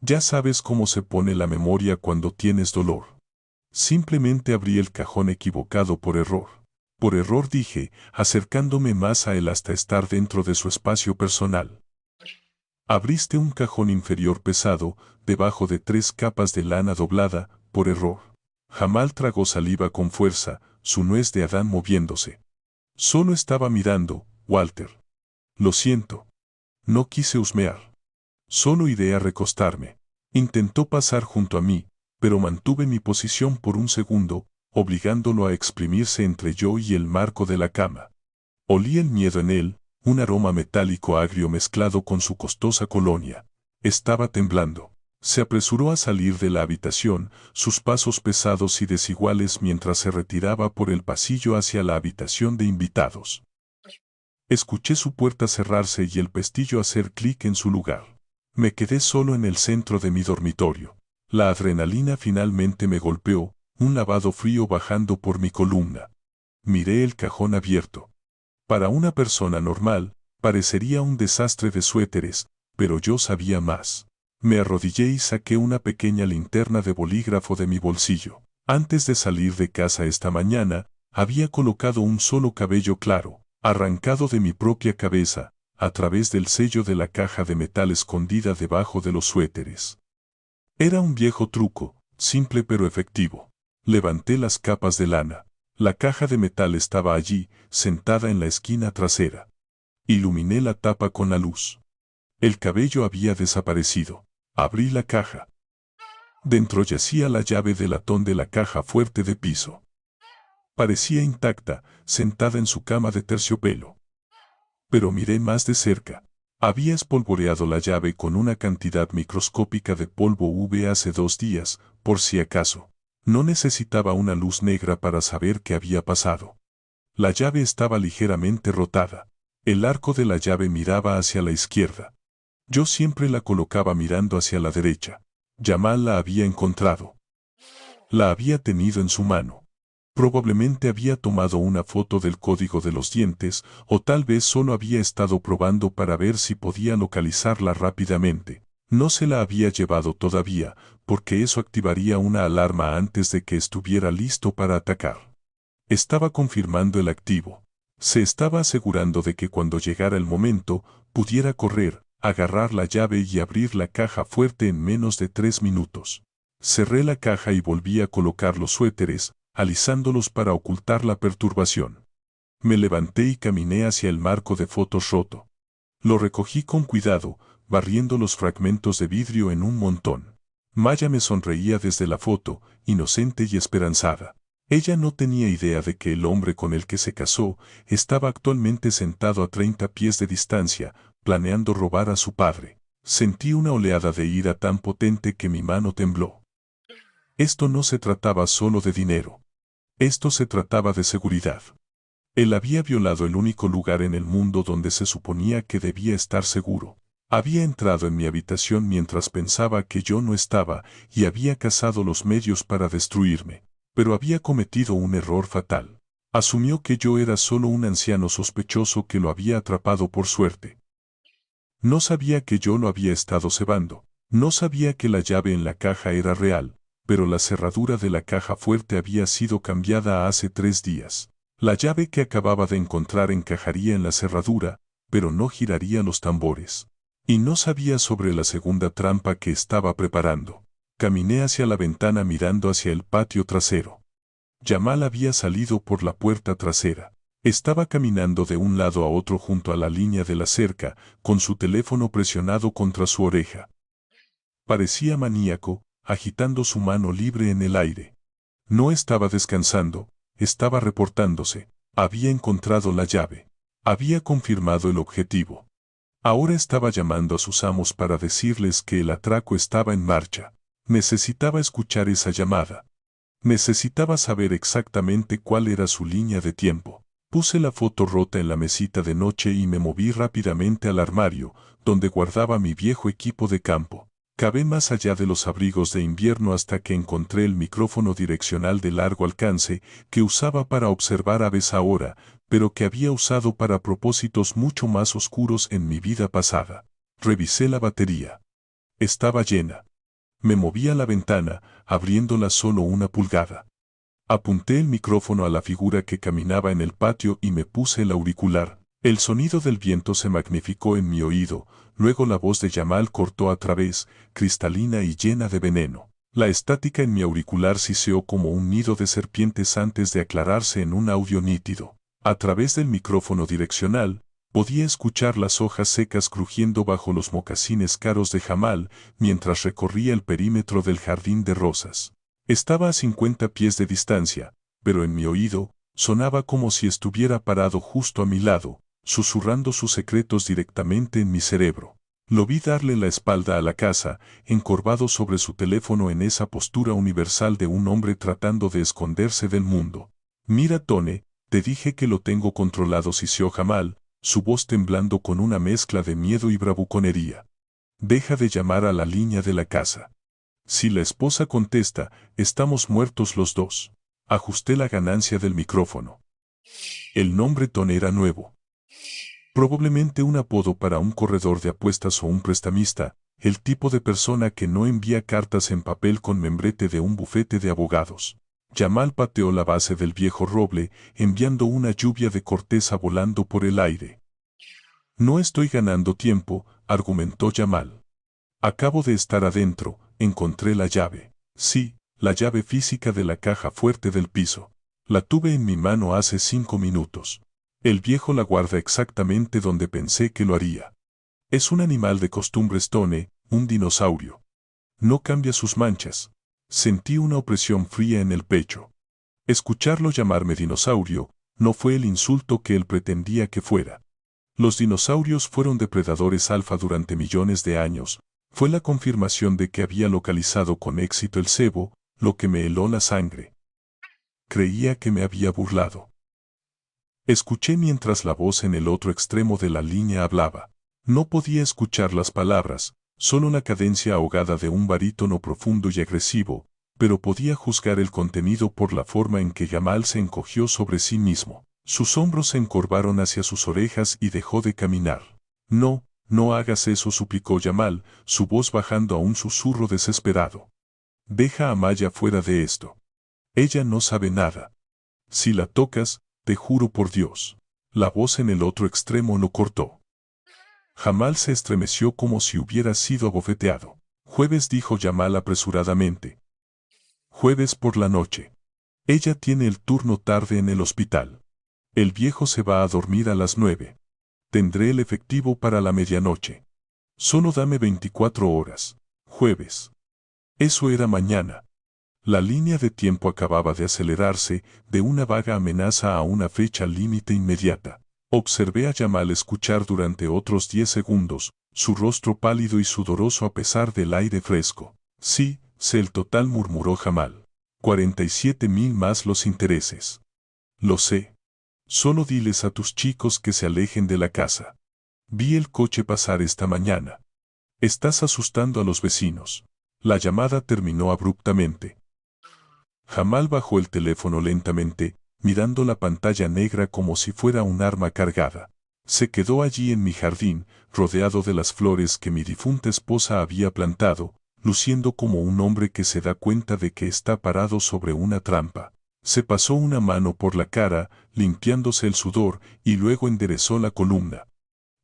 Ya sabes cómo se pone la memoria cuando tienes dolor. Simplemente abrí el cajón equivocado por error. Por error, dije, acercándome más a él hasta estar dentro de su espacio personal. Abriste un cajón inferior pesado, debajo de 3 capas de lana doblada, por error. Jamal tragó saliva con fuerza, su nuez de Adán moviéndose. Solo estaba mirando, Walter. Lo siento. No quise husmear. Solo iré a recostarme. Intentó pasar junto a mí, pero mantuve mi posición por un segundo, obligándolo a exprimirse entre yo y el marco de la cama. Olí el miedo en él, un aroma metálico agrio mezclado con su costosa colonia. Estaba temblando. Se apresuró a salir de la habitación, sus pasos pesados y desiguales mientras se retiraba por el pasillo hacia la habitación de invitados. Escuché su puerta cerrarse y el pestillo hacer clic en su lugar. Me quedé solo en el centro de mi dormitorio. La adrenalina finalmente me golpeó, un lavado frío bajando por mi columna. Miré el cajón abierto. Para una persona normal, parecería un desastre de suéteres, pero yo sabía más. Me arrodillé y saqué una pequeña linterna de bolígrafo de mi bolsillo. Antes de salir de casa esta mañana, había colocado un solo cabello claro, arrancado de mi propia cabeza, a través del sello de la caja de metal escondida debajo de los suéteres. Era un viejo truco, simple pero efectivo. Levanté las capas de lana. La caja de metal estaba allí, sentada en la esquina trasera. Iluminé la tapa con la luz. El cabello había desaparecido. Abrí la caja. Dentro yacía la llave de latón de la caja fuerte de piso. Parecía intacta, sentada en su cama de terciopelo. Pero miré más de cerca. Había espolvoreado la llave con una cantidad microscópica de polvo UV hace 2 días, por si acaso. No necesitaba una luz negra para saber qué había pasado. La llave estaba ligeramente rotada. El arco de la llave miraba hacia la izquierda. Yo siempre la colocaba mirando hacia la derecha. Jamal la había encontrado. La había tenido en su mano. Probablemente había tomado una foto del código de los dientes, o tal vez solo había estado probando para ver si podía localizarla rápidamente. No se la había llevado todavía, porque eso activaría una alarma antes de que estuviera listo para atacar. Estaba confirmando el activo. Se estaba asegurando de que cuando llegara el momento, pudiera correr, agarrar la llave y abrir la caja fuerte en menos de 3 minutos. Cerré la caja y volví a colocar los suéteres, alisándolos para ocultar la perturbación. Me levanté y caminé hacia el marco de fotos roto. Lo recogí con cuidado, barriendo los fragmentos de vidrio en un montón. Maya me sonreía desde la foto, inocente y esperanzada. Ella no tenía idea de que el hombre con el que se casó estaba actualmente sentado a 30 pies de distancia, planeando robar a su padre. Sentí una oleada de ira tan potente que mi mano tembló. Esto no se trataba solo de dinero. Esto se trataba de seguridad. Él había violado el único lugar en el mundo donde se suponía que debía estar seguro. Había entrado en mi habitación mientras pensaba que yo no estaba y había cazado los medios para destruirme. Pero había cometido un error fatal. Asumió que yo era solo un anciano sospechoso que lo había atrapado por suerte. No sabía que yo lo había estado cebando. No sabía que la llave en la caja era real, pero la cerradura de la caja fuerte había sido cambiada hace 3 días. La llave que acababa de encontrar encajaría en la cerradura, pero no giraría los tambores. Y no sabía sobre la segunda trampa que estaba preparando. Caminé hacia la ventana mirando hacia el patio trasero. Jamal había salido por la puerta trasera. Estaba caminando de un lado a otro junto a la línea de la cerca, con su teléfono presionado contra su oreja. Parecía maníaco, agitando su mano libre en el aire. No estaba descansando, estaba reportándose. Había encontrado la llave. Había confirmado el objetivo. Ahora estaba llamando a sus amos para decirles que el atraco estaba en marcha. Necesitaba escuchar esa llamada. Necesitaba saber exactamente cuál era su línea de tiempo. Puse la foto rota en la mesita de noche y me moví rápidamente al armario, donde guardaba mi viejo equipo de campo. Cavé más allá de los abrigos de invierno hasta que encontré el micrófono direccional de largo alcance que usaba para observar aves ahora, pero que había usado para propósitos mucho más oscuros en mi vida pasada. Revisé la batería. Estaba llena. Me moví a la ventana, abriéndola solo 1 pulgada. Apunté el micrófono a la figura que caminaba en el patio y me puse el auricular. El sonido del viento se magnificó en mi oído, luego la voz de Jamal cortó a través, cristalina y llena de veneno. La estática en mi auricular siseó como un nido de serpientes antes de aclararse en un audio nítido. A través del micrófono direccional, podía escuchar las hojas secas crujiendo bajo los mocasines caros de Jamal mientras recorría el perímetro del jardín de rosas. Estaba a 50 pies de distancia, pero en mi oído, sonaba como si estuviera parado justo a mi lado, susurrando sus secretos directamente en mi cerebro. Lo vi darle la espalda a la casa, encorvado sobre su teléfono en esa postura universal de un hombre tratando de esconderse del mundo. Mira, Tone, te dije que lo tengo controlado, siseó Jamal, su voz temblando con una mezcla de miedo y bravuconería. Deja de llamar a la línea de la casa. Si la esposa contesta, estamos muertos los dos. Ajusté la ganancia del micrófono. El nombre Tone era nuevo. Probablemente un apodo para un corredor de apuestas o un prestamista, el tipo de persona que no envía cartas en papel con membrete de un bufete de abogados. Jamal pateó la base del viejo roble, enviando una lluvia de corteza volando por el aire. No estoy ganando tiempo, argumentó Jamal. Acabo de estar adentro, encontré la llave. Sí, la llave física de la caja fuerte del piso. La tuve en mi mano hace 5 minutos. El viejo la guarda exactamente donde pensé que lo haría. Es un animal de costumbres, Tone, un dinosaurio. No cambia sus manchas. Sentí una opresión fría en el pecho. Escucharlo llamarme dinosaurio no fue el insulto que él pretendía que fuera. Los dinosaurios fueron depredadores alfa durante millones de años. Fue la confirmación de que había localizado con éxito el cebo, lo que me heló la sangre. Creía que me había burlado. Escuché mientras la voz en el otro extremo de la línea hablaba. No podía escuchar las palabras, solo la cadencia ahogada de un barítono profundo y agresivo, pero podía juzgar el contenido por la forma en que Jamal se encogió sobre sí mismo. Sus hombros se encorvaron hacia sus orejas y dejó de caminar. No, no hagas eso, suplicó Jamal, su voz bajando a un susurro desesperado. Deja a Maya fuera de esto. Ella no sabe nada. Si la tocas, te juro por Dios. La voz en el otro extremo lo cortó. Jamal se estremeció como si hubiera sido abofeteado. Jueves, dijo Jamal apresuradamente. Jueves por la noche. Ella tiene el turno tarde en el hospital. El viejo se va a dormir a las 9. Tendré el efectivo para la medianoche. Solo dame 24 horas. Jueves. Eso era mañana. La línea de tiempo acababa de acelerarse de una vaga amenaza a una fecha límite inmediata. Observé a Jamal escuchar durante otros 10 segundos, su rostro pálido y sudoroso a pesar del aire fresco. Sí, sé el total, murmuró Jamal. 47.000 más los intereses. Lo sé. Solo diles a tus chicos que se alejen de la casa. Vi el coche pasar esta mañana. Estás asustando a los vecinos. La llamada terminó abruptamente. Jamal bajó el teléfono lentamente, mirando la pantalla negra como si fuera un arma cargada. Se quedó allí en mi jardín, rodeado de las flores que mi difunta esposa había plantado, luciendo como un hombre que se da cuenta de que está parado sobre una trampa. Se pasó una mano por la cara, limpiándose el sudor, y luego enderezó la columna.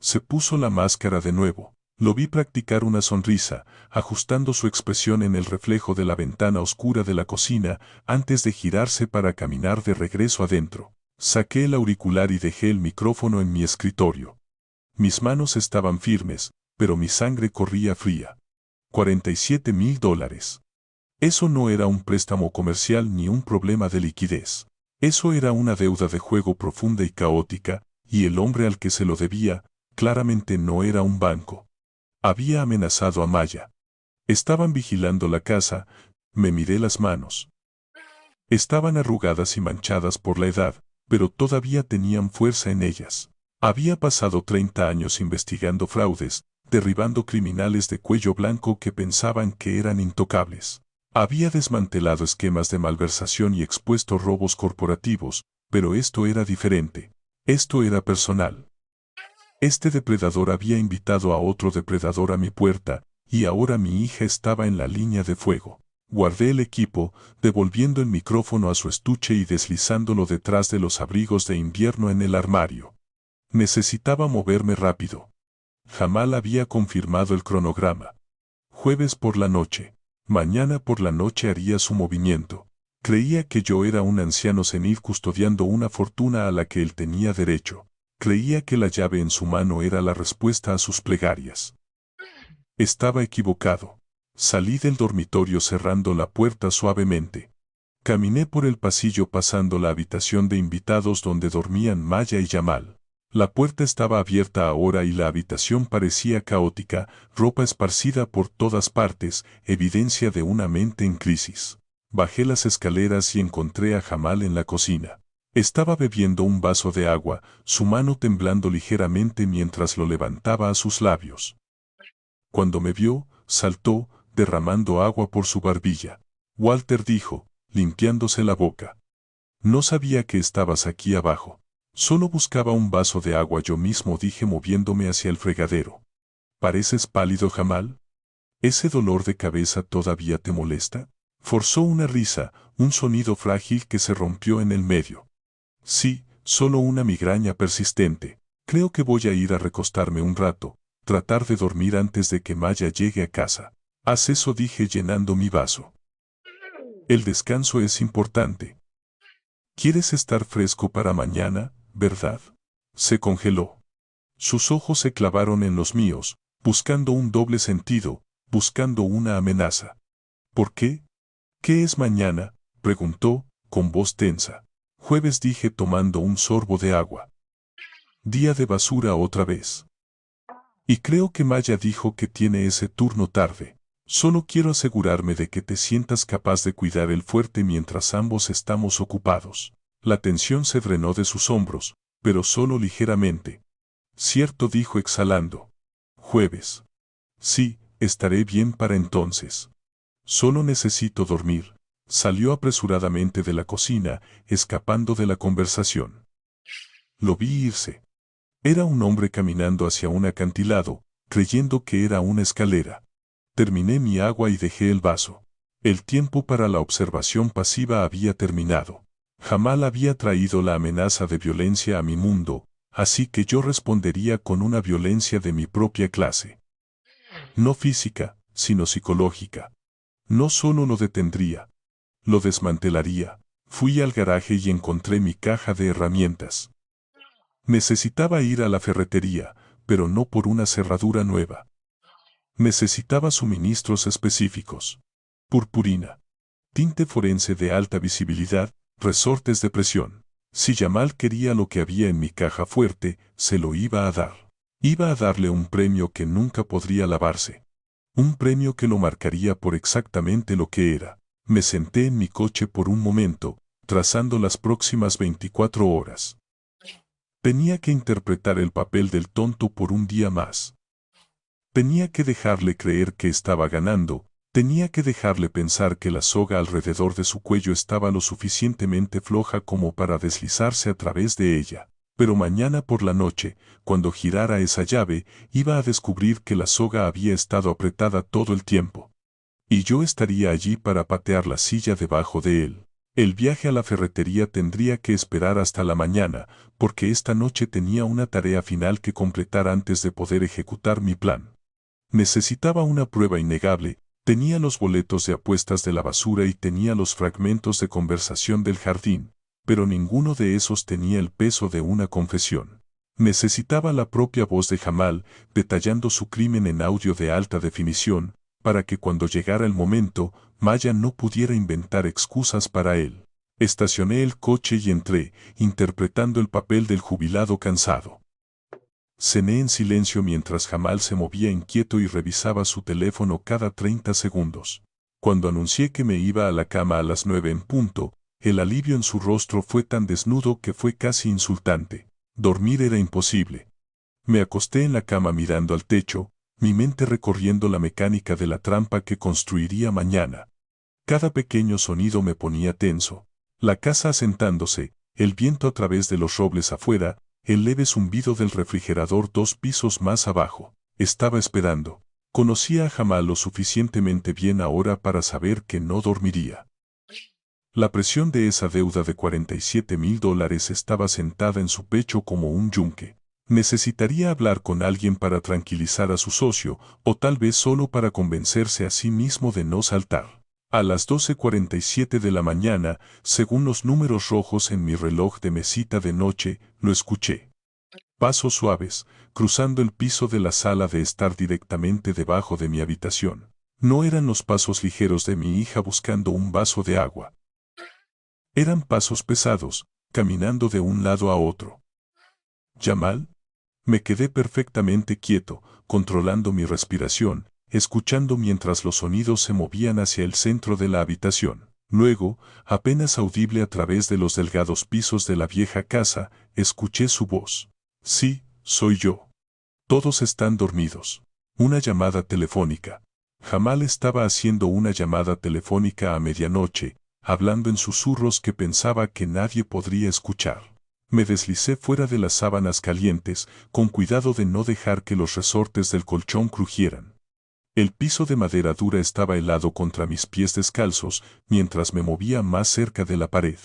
Se puso la máscara de nuevo. Lo vi practicar una sonrisa, ajustando su expresión en el reflejo de la ventana oscura de la cocina, antes de girarse para caminar de regreso adentro. Saqué el auricular y dejé el micrófono en mi escritorio. Mis manos estaban firmes, pero mi sangre corría fría. $47,000. Eso no era un préstamo comercial ni un problema de liquidez. Eso era una deuda de juego profunda y caótica, y el hombre al que se lo debía, claramente no era un banco. Había amenazado a Maya. Estaban vigilando la casa, me miré las manos. Estaban arrugadas y manchadas por la edad, pero todavía tenían fuerza en ellas. Había pasado 30 años investigando fraudes, derribando criminales de cuello blanco que pensaban que eran intocables. Había desmantelado esquemas de malversación y expuesto robos corporativos, pero esto era diferente. Esto era personal. Este depredador había invitado a otro depredador a mi puerta, y ahora mi hija estaba en la línea de fuego. Guardé el equipo, devolviendo el micrófono a su estuche y deslizándolo detrás de los abrigos de invierno en el armario. Necesitaba moverme rápido. Jamal había confirmado el cronograma. Jueves por la noche. Mañana por la noche haría su movimiento. Creía que yo era un anciano senil custodiando una fortuna a la que él tenía derecho. Creía que la llave en su mano era la respuesta a sus plegarias. Estaba equivocado. Salí del dormitorio cerrando la puerta suavemente. Caminé por el pasillo pasando la habitación de invitados donde dormían Maya y Jamal. La puerta estaba abierta ahora y la habitación parecía caótica, ropa esparcida por todas partes, evidencia de una mente en crisis. Bajé las escaleras y encontré a Jamal en la cocina. Estaba bebiendo un vaso de agua, su mano temblando ligeramente mientras lo levantaba a sus labios. Cuando me vio, saltó, derramando agua por su barbilla. Walter dijo, limpiándose la boca. No sabía que estabas aquí abajo. Solo buscaba un vaso de agua, yo mismo dije moviéndome hacia el fregadero. ¿Pareces pálido, Jamal? ¿Ese dolor de cabeza todavía te molesta? Forzó una risa, un sonido frágil que se rompió en el medio. Sí, solo una migraña persistente. Creo que voy a ir a recostarme un rato, tratar de dormir antes de que Maya llegue a casa. Haz eso, dije llenando mi vaso. El descanso es importante. ¿Quieres estar fresco para mañana, verdad? Se congeló. Sus ojos se clavaron en los míos, buscando un doble sentido, buscando una amenaza. ¿Por qué? ¿Qué es mañana?, preguntó, con voz tensa. Jueves, dije tomando un sorbo de agua. Día de basura otra vez. Y creo que Maya dijo que tiene ese turno tarde. Solo quiero asegurarme de que te sientas capaz de cuidar el fuerte mientras ambos estamos ocupados. La tensión se drenó de sus hombros, pero solo ligeramente. Cierto, dijo exhalando. Jueves. Sí, estaré bien para entonces. Solo necesito dormir. Salió apresuradamente de la cocina, escapando de la conversación. Lo vi irse. Era un hombre caminando hacia un acantilado, creyendo que era una escalera. Terminé mi agua y dejé el vaso. El tiempo para la observación pasiva había terminado. Jamal había traído la amenaza de violencia a mi mundo, así que yo respondería con una violencia de mi propia clase. No física, sino psicológica. No solo lo detendría, lo desmantelaría. Fui al garaje y encontré mi caja de herramientas. Necesitaba ir a la ferretería, pero no por una cerradura nueva. Necesitaba suministros específicos. Purpurina. Tinte forense de alta visibilidad, resortes de presión. Si Jamal quería lo que había en mi caja fuerte, se lo iba a dar. Iba a darle un premio que nunca podría lavarse. Un premio que lo marcaría por exactamente lo que era. Me senté en mi coche por un momento, trazando las próximas 24 horas. Tenía que interpretar el papel del tonto por un día más. Tenía que dejarle creer que estaba ganando, tenía que dejarle pensar que la soga alrededor de su cuello estaba lo suficientemente floja como para deslizarse a través de ella. Pero mañana por la noche, cuando girara esa llave, iba a descubrir que la soga había estado apretada todo el tiempo. Y yo estaría allí para patear la silla debajo de él. El viaje a la ferretería tendría que esperar hasta la mañana, porque esta noche tenía una tarea final que completar antes de poder ejecutar mi plan. Necesitaba una prueba innegable, tenía los boletos de apuestas de la basura y tenía los fragmentos de conversación del jardín, pero ninguno de esos tenía el peso de una confesión. Necesitaba la propia voz de Jamal, detallando su crimen en audio de alta definición, para que cuando llegara el momento, Maya no pudiera inventar excusas para él. Estacioné el coche y entré, interpretando el papel del jubilado cansado. Cené en silencio mientras Jamal se movía inquieto y revisaba su teléfono cada 30 segundos. Cuando anuncié que me iba a la cama a las 9 en punto, el alivio en su rostro fue tan desnudo que fue casi insultante. Dormir era imposible. Me acosté en la cama mirando al techo, mi mente recorriendo la mecánica de la trampa que construiría mañana. Cada pequeño sonido me ponía tenso. La casa asentándose, el viento a través de los robles afuera, el leve zumbido del refrigerador 2 pisos más abajo. Estaba esperando. Conocía a Jamal lo suficientemente bien ahora para saber que no dormiría. La presión de esa deuda de $47,000 estaba sentada en su pecho como un yunque. Necesitaría hablar con alguien para tranquilizar a su socio, o tal vez solo para convencerse a sí mismo de no saltar. A las 12:47 de la mañana, según los números rojos en mi reloj de mesita de noche, lo escuché. Pasos suaves, cruzando el piso de la sala de estar directamente debajo de mi habitación. No eran los pasos ligeros de mi hija buscando un vaso de agua. Eran pasos pesados, caminando de un lado a otro. ¿Jamal? Me quedé perfectamente quieto, controlando mi respiración, escuchando mientras los sonidos se movían hacia el centro de la habitación. Luego, apenas audible a través de los delgados pisos de la vieja casa, escuché su voz. Sí, soy yo. Todos están dormidos. Una llamada telefónica. Jamal estaba haciendo una llamada telefónica a medianoche, hablando en susurros que pensaba que nadie podría escuchar. Me deslicé fuera de las sábanas calientes, con cuidado de no dejar que los resortes del colchón crujieran. El piso de madera dura estaba helado contra mis pies descalzos, mientras me movía más cerca de la pared.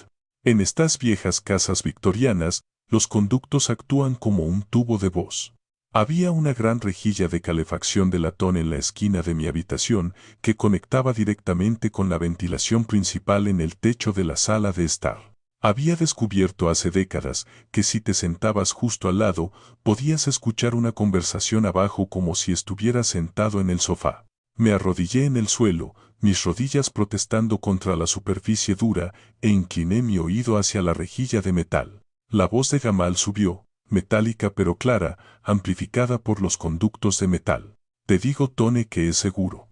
En estas viejas casas victorianas, los conductos actúan como un tubo de voz. Había una gran rejilla de calefacción de latón en la esquina de mi habitación que conectaba directamente con la ventilación principal en el techo de la sala de estar. Había descubierto hace décadas que si te sentabas justo al lado, podías escuchar una conversación abajo como si estuvieras sentado en el sofá. Me arrodillé en el suelo, mis rodillas protestando contra la superficie dura, e incliné mi oído hacia la rejilla de metal. La voz de Jamal subió, metálica pero clara, amplificada por los conductos de metal. Te digo, Tone, que es seguro.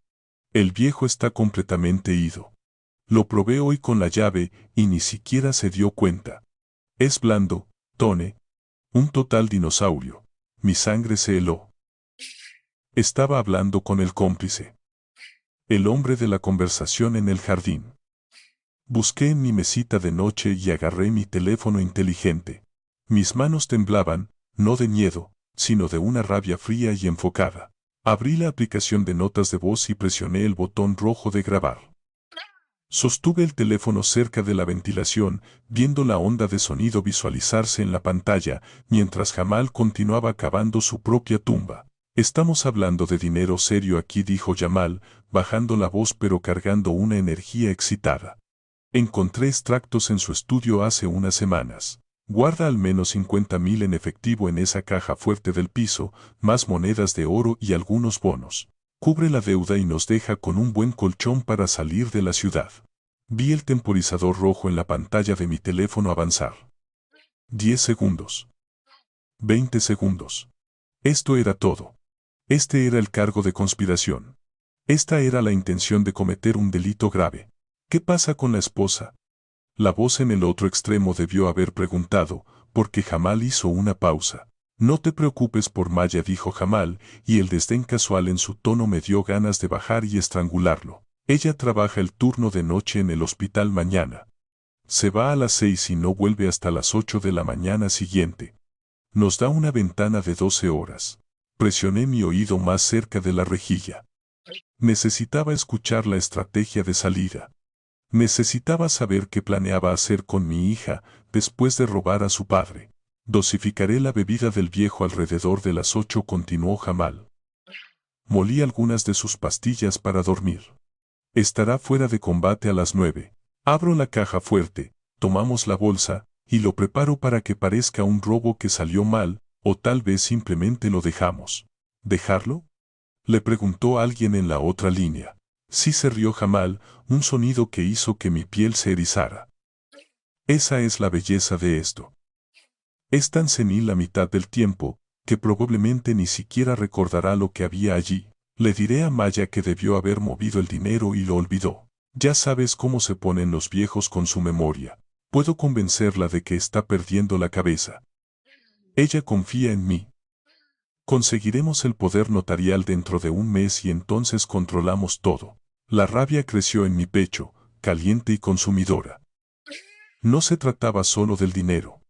El viejo está completamente ido. Lo probé hoy con la llave y ni siquiera se dio cuenta. Es blando, Tone. Un total dinosaurio. Mi sangre se heló. Estaba hablando con el cómplice. El hombre de la conversación en el jardín. Busqué en mi mesita de noche y agarré mi teléfono inteligente. Mis manos temblaban, no de miedo, sino de una rabia fría y enfocada. Abrí la aplicación de notas de voz y presioné el botón rojo de grabar. Sostuve el teléfono cerca de la ventilación, viendo la onda de sonido visualizarse en la pantalla, mientras Jamal continuaba cavando su propia tumba. Estamos hablando de dinero serio aquí, dijo Jamal, bajando la voz pero cargando una energía excitada. Encontré extractos en su estudio hace unas semanas. Guarda al menos 50,000 en efectivo en esa caja fuerte del piso, más monedas de oro y algunos bonos. Cubre la deuda y nos deja con un buen colchón para salir de la ciudad. Vi el temporizador rojo en la pantalla de mi teléfono avanzar. 10 segundos. 20 segundos. Esto era todo. Este era el cargo de conspiración. Esta era la intención de cometer un delito grave. ¿Qué pasa con la esposa? La voz en el otro extremo debió haber preguntado, porque Jamal hizo una pausa. No te preocupes por Maya, dijo Jamal, y el desdén casual en su tono me dio ganas de bajar y estrangularlo. Ella trabaja el turno de noche en el hospital mañana. Se va a las 6 y no vuelve hasta las 8 de la mañana siguiente. Nos da una ventana de 12 horas. Presioné mi oído más cerca de la rejilla. Necesitaba escuchar la estrategia de salida. Necesitaba saber qué planeaba hacer con mi hija después de robar a su padre. Dosificaré la bebida del viejo alrededor de las 8, continuó Jamal. Molí algunas de sus pastillas para dormir. Estará fuera de combate a las 9. Abro la caja fuerte, tomamos la bolsa, y lo preparo para que parezca un robo que salió mal, o tal vez simplemente lo dejamos. ¿Dejarlo?, le preguntó alguien en la otra línea. Sí, se rió Jamal, un sonido que hizo que mi piel se erizara. Esa es la belleza de esto. Es tan senil la mitad del tiempo, que probablemente ni siquiera recordará lo que había allí. Le diré a Maya que debió haber movido el dinero y lo olvidó. Ya sabes cómo se ponen los viejos con su memoria. Puedo convencerla de que está perdiendo la cabeza. Ella confía en mí. Conseguiremos el poder notarial dentro de un mes y entonces controlamos todo. La rabia creció en mi pecho, caliente y consumidora. No se trataba solo del dinero.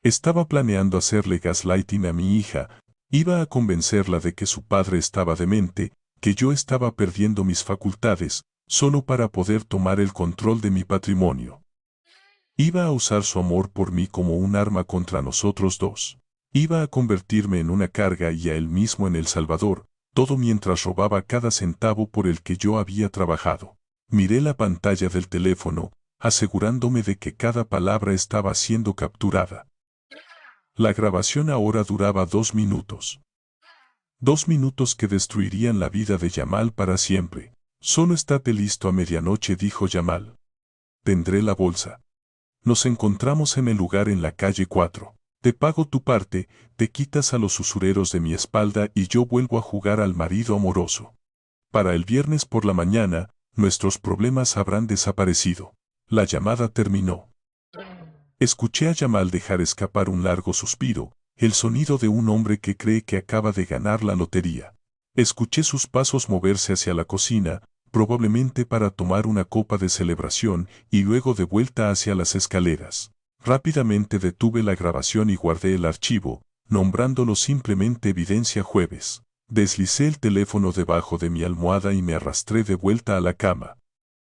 Estaba planeando hacerle gaslighting a mi hija. Iba a convencerla de que su padre estaba demente, que yo estaba perdiendo mis facultades, solo para poder tomar el control de mi patrimonio. Iba a usar su amor por mí como un arma contra nosotros dos. Iba a convertirme en una carga y a él mismo en El Salvador, todo mientras robaba cada centavo por el que yo había trabajado. Miré la pantalla del teléfono, asegurándome de que cada palabra estaba siendo capturada. La grabación ahora duraba 2 minutos. 2 minutos que destruirían la vida de Jamal para siempre. Solo estate listo a medianoche, dijo Jamal. Tendré la bolsa. Nos encontramos en el lugar en la calle 4. Te pago tu parte, te quitas a los usureros de mi espalda y yo vuelvo a jugar al marido amoroso. Para el viernes por la mañana, nuestros problemas habrán desaparecido. La llamada terminó. Escuché a Jamal dejar escapar un largo suspiro, el sonido de un hombre que cree que acaba de ganar la lotería. Escuché sus pasos moverse hacia la cocina, probablemente para tomar una copa de celebración, y luego de vuelta hacia las escaleras. Rápidamente detuve la grabación y guardé el archivo, nombrándolo simplemente Evidencia Jueves. Deslicé el teléfono debajo de mi almohada y me arrastré de vuelta a la cama,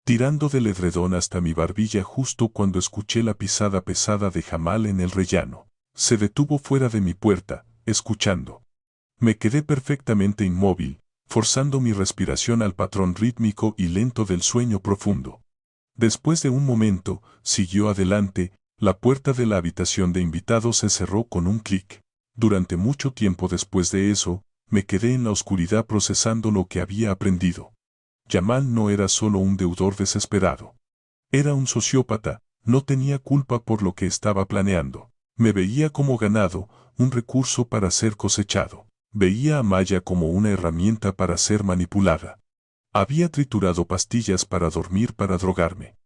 tirando del edredón hasta mi barbilla justo cuando escuché la pisada pesada de Jamal en el rellano. Se detuvo fuera de mi puerta, escuchando. Me quedé perfectamente inmóvil, forzando mi respiración al patrón rítmico y lento del sueño profundo. Después de un momento, siguió adelante, la puerta de la habitación de invitados se cerró con un clic. Durante mucho tiempo después de eso, me quedé en la oscuridad procesando lo que había aprendido. Jamal no era solo un deudor desesperado. Era un sociópata, no tenía culpa por lo que estaba planeando. Me veía como ganado, un recurso para ser cosechado. Veía a Maya como una herramienta para ser manipulada. Había triturado pastillas para dormir para drogarme.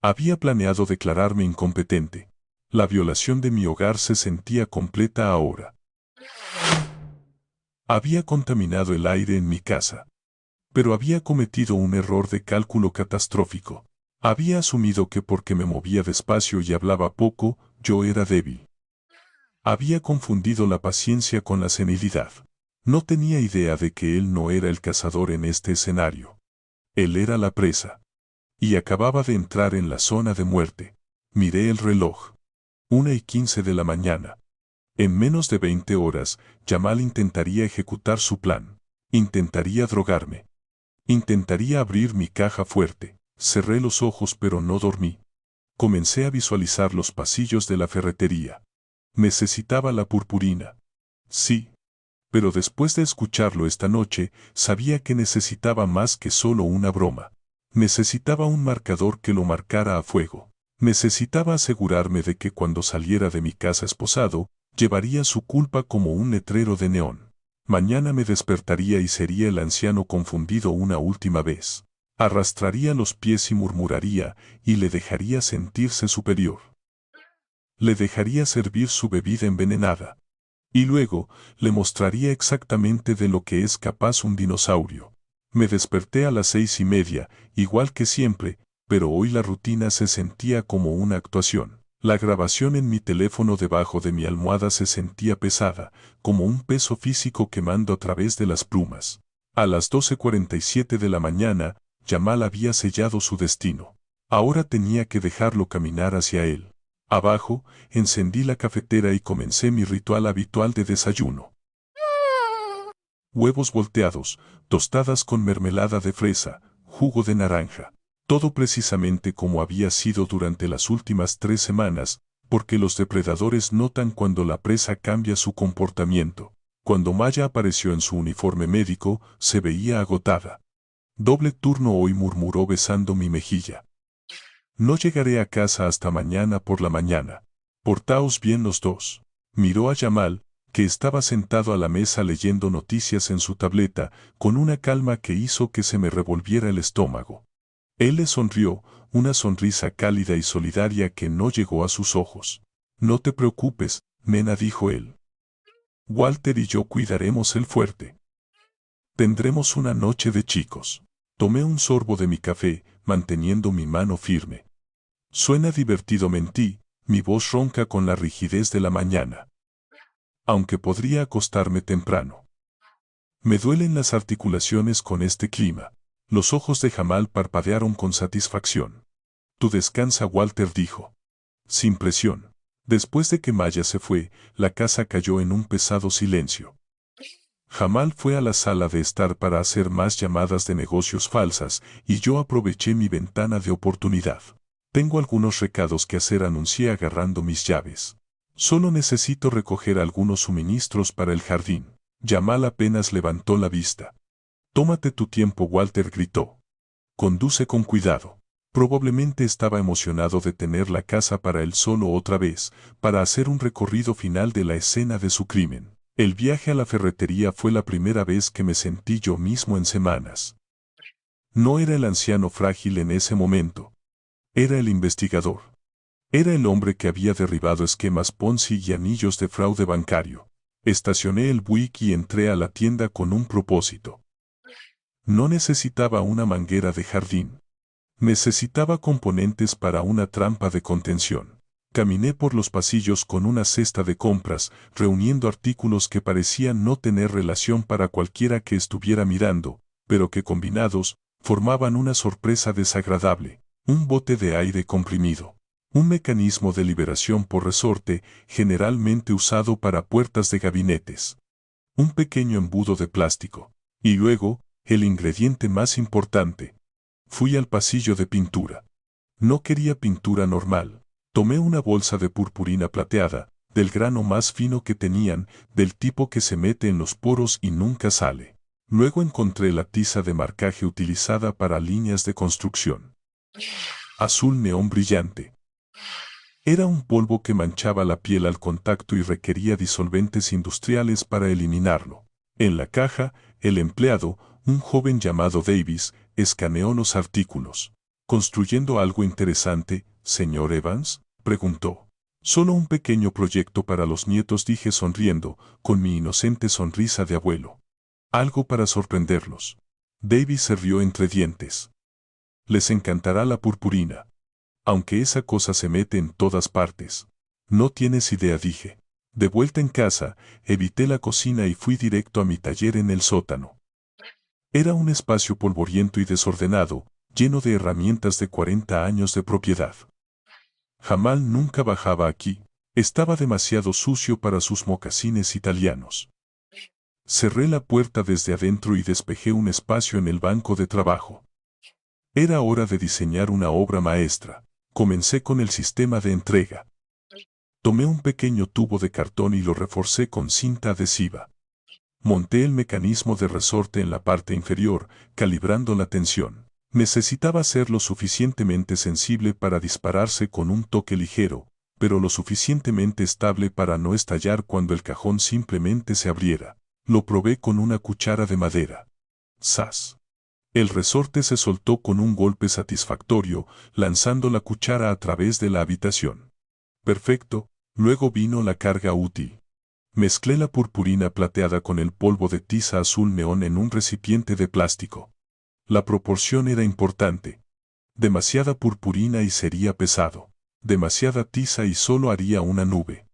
Había planeado declararme incompetente. La violación de mi hogar se sentía completa ahora. Había contaminado el aire en mi casa. Pero había cometido un error de cálculo catastrófico. Había asumido que porque me movía despacio y hablaba poco, yo era débil. Había confundido la paciencia con la senilidad. No tenía idea de que él no era el cazador en este escenario. Él era la presa. Y acababa de entrar en la zona de muerte. Miré el reloj. 1:15 de la mañana. En menos de 20 horas, Jamal intentaría ejecutar su plan. Intentaría drogarme. Intentaría abrir mi caja fuerte. Cerré los ojos pero no dormí. Comencé a visualizar los pasillos de la ferretería. Necesitaba la purpurina. Sí. Pero después de escucharlo esta noche, sabía que necesitaba más que solo una broma. Necesitaba un marcador que lo marcara a fuego. Necesitaba asegurarme de que cuando saliera de mi casa esposado, llevaría su culpa como un letrero de neón. Mañana me despertaría y sería el anciano confundido una última vez. Arrastraría los pies y murmuraría, y le dejaría sentirse superior. Le dejaría servir su bebida envenenada. Y luego, le mostraría exactamente de lo que es capaz un dinosaurio. Me desperté a las 6:30, igual que siempre, pero hoy la rutina se sentía como una actuación. La grabación en mi teléfono debajo de mi almohada se sentía pesada, como un peso físico quemando a través de las plumas. A las 12:47 de la mañana, Jamal había sellado su destino. Ahora tenía que dejarlo caminar hacia él. Abajo, encendí la cafetera y comencé mi ritual habitual de desayuno. Huevos volteados, tostadas con mermelada de fresa, jugo de naranja. Todo precisamente como había sido durante las últimas 3 semanas, porque los depredadores notan cuando la presa cambia su comportamiento. Cuando Maya apareció en su uniforme médico, se veía agotada. Doble turno hoy, murmuró besando mi mejilla. No llegaré a casa hasta mañana por la mañana. Portaos bien los dos. Miró a Jamal, que estaba sentado a la mesa leyendo noticias en su tableta, con una calma que hizo que se me revolviera el estómago. Él le sonrió, una sonrisa cálida y solidaria que no llegó a sus ojos. No te preocupes, nena, dijo él. Walter y yo cuidaremos el fuerte. Tendremos una noche de chicos. Tomé un sorbo de mi café, manteniendo mi mano firme. Suena divertido, mentí, mi voz ronca con la rigidez de la mañana. Aunque podría acostarme temprano. Me duelen las articulaciones con este clima. Los ojos de Jamal parpadearon con satisfacción. Tú descansa, Walter dijo. Sin presión. Después de que Maya se fue, la casa cayó en un pesado silencio. Jamal fue a la sala de estar para hacer más llamadas de negocios falsas, y yo aproveché mi ventana de oportunidad. Tengo algunos recados que hacer, anuncié agarrando mis llaves. Solo necesito recoger algunos suministros para el jardín. Jamal apenas levantó la vista. Tómate tu tiempo, Walter gritó. Conduce con cuidado. Probablemente estaba emocionado de tener la casa para él solo otra vez, para hacer un recorrido final de la escena de su crimen. El viaje a la ferretería fue la primera vez que me sentí yo mismo en semanas. No era el anciano frágil en ese momento. Era el investigador. Era el hombre que había derribado esquemas Ponzi y anillos de fraude bancario. Estacioné el Buick y entré a la tienda con un propósito. No necesitaba una manguera de jardín. Necesitaba componentes para una trampa de contención. Caminé por los pasillos con una cesta de compras, reuniendo artículos que parecían no tener relación para cualquiera que estuviera mirando, pero que combinados, formaban una sorpresa desagradable. Un bote de aire comprimido. Un mecanismo de liberación por resorte, generalmente usado para puertas de gabinetes. Un pequeño embudo de plástico. Y luego, el ingrediente más importante. Fui al pasillo de pintura. No quería pintura normal. Tomé una bolsa de purpurina plateada, del grano más fino que tenían, del tipo que se mete en los poros y nunca sale. Luego encontré la tiza de marcaje utilizada para líneas de construcción. Azul neón brillante. Era un polvo que manchaba la piel al contacto y requería disolventes industriales para eliminarlo. En la caja, el empleado, un joven llamado Davis, escaneó los artículos. ¿Construyendo algo interesante, señor Evans?, preguntó. Solo un pequeño proyecto para los nietos, dije sonriendo, con mi inocente sonrisa de abuelo. Algo para sorprenderlos. Davis se rió entre dientes. Les encantará la purpurina. Aunque esa cosa se mete en todas partes. No tienes idea, dije. De vuelta en casa, evité la cocina y fui directo a mi taller en el sótano. Era un espacio polvoriento y desordenado, lleno de herramientas de 40 años de propiedad. Jamal nunca bajaba aquí. Estaba demasiado sucio para sus mocasines italianos. Cerré la puerta desde adentro y despejé un espacio en el banco de trabajo. Era hora de diseñar una obra maestra. Comencé con el sistema de entrega. Tomé un pequeño tubo de cartón y lo reforcé con cinta adhesiva. Monté el mecanismo de resorte en la parte inferior, calibrando la tensión. Necesitaba ser lo suficientemente sensible para dispararse con un toque ligero, pero lo suficientemente estable para no estallar cuando el cajón simplemente se abriera. Lo probé con una cuchara de madera. ¡Zas! El resorte se soltó con un golpe satisfactorio, lanzando la cuchara a través de la habitación. Perfecto, Luego vino la carga útil. Mezclé la purpurina plateada con el polvo de tiza azul neón en un recipiente de plástico. La proporción era importante. Demasiada purpurina y sería pesado. Demasiada tiza y solo haría una nube.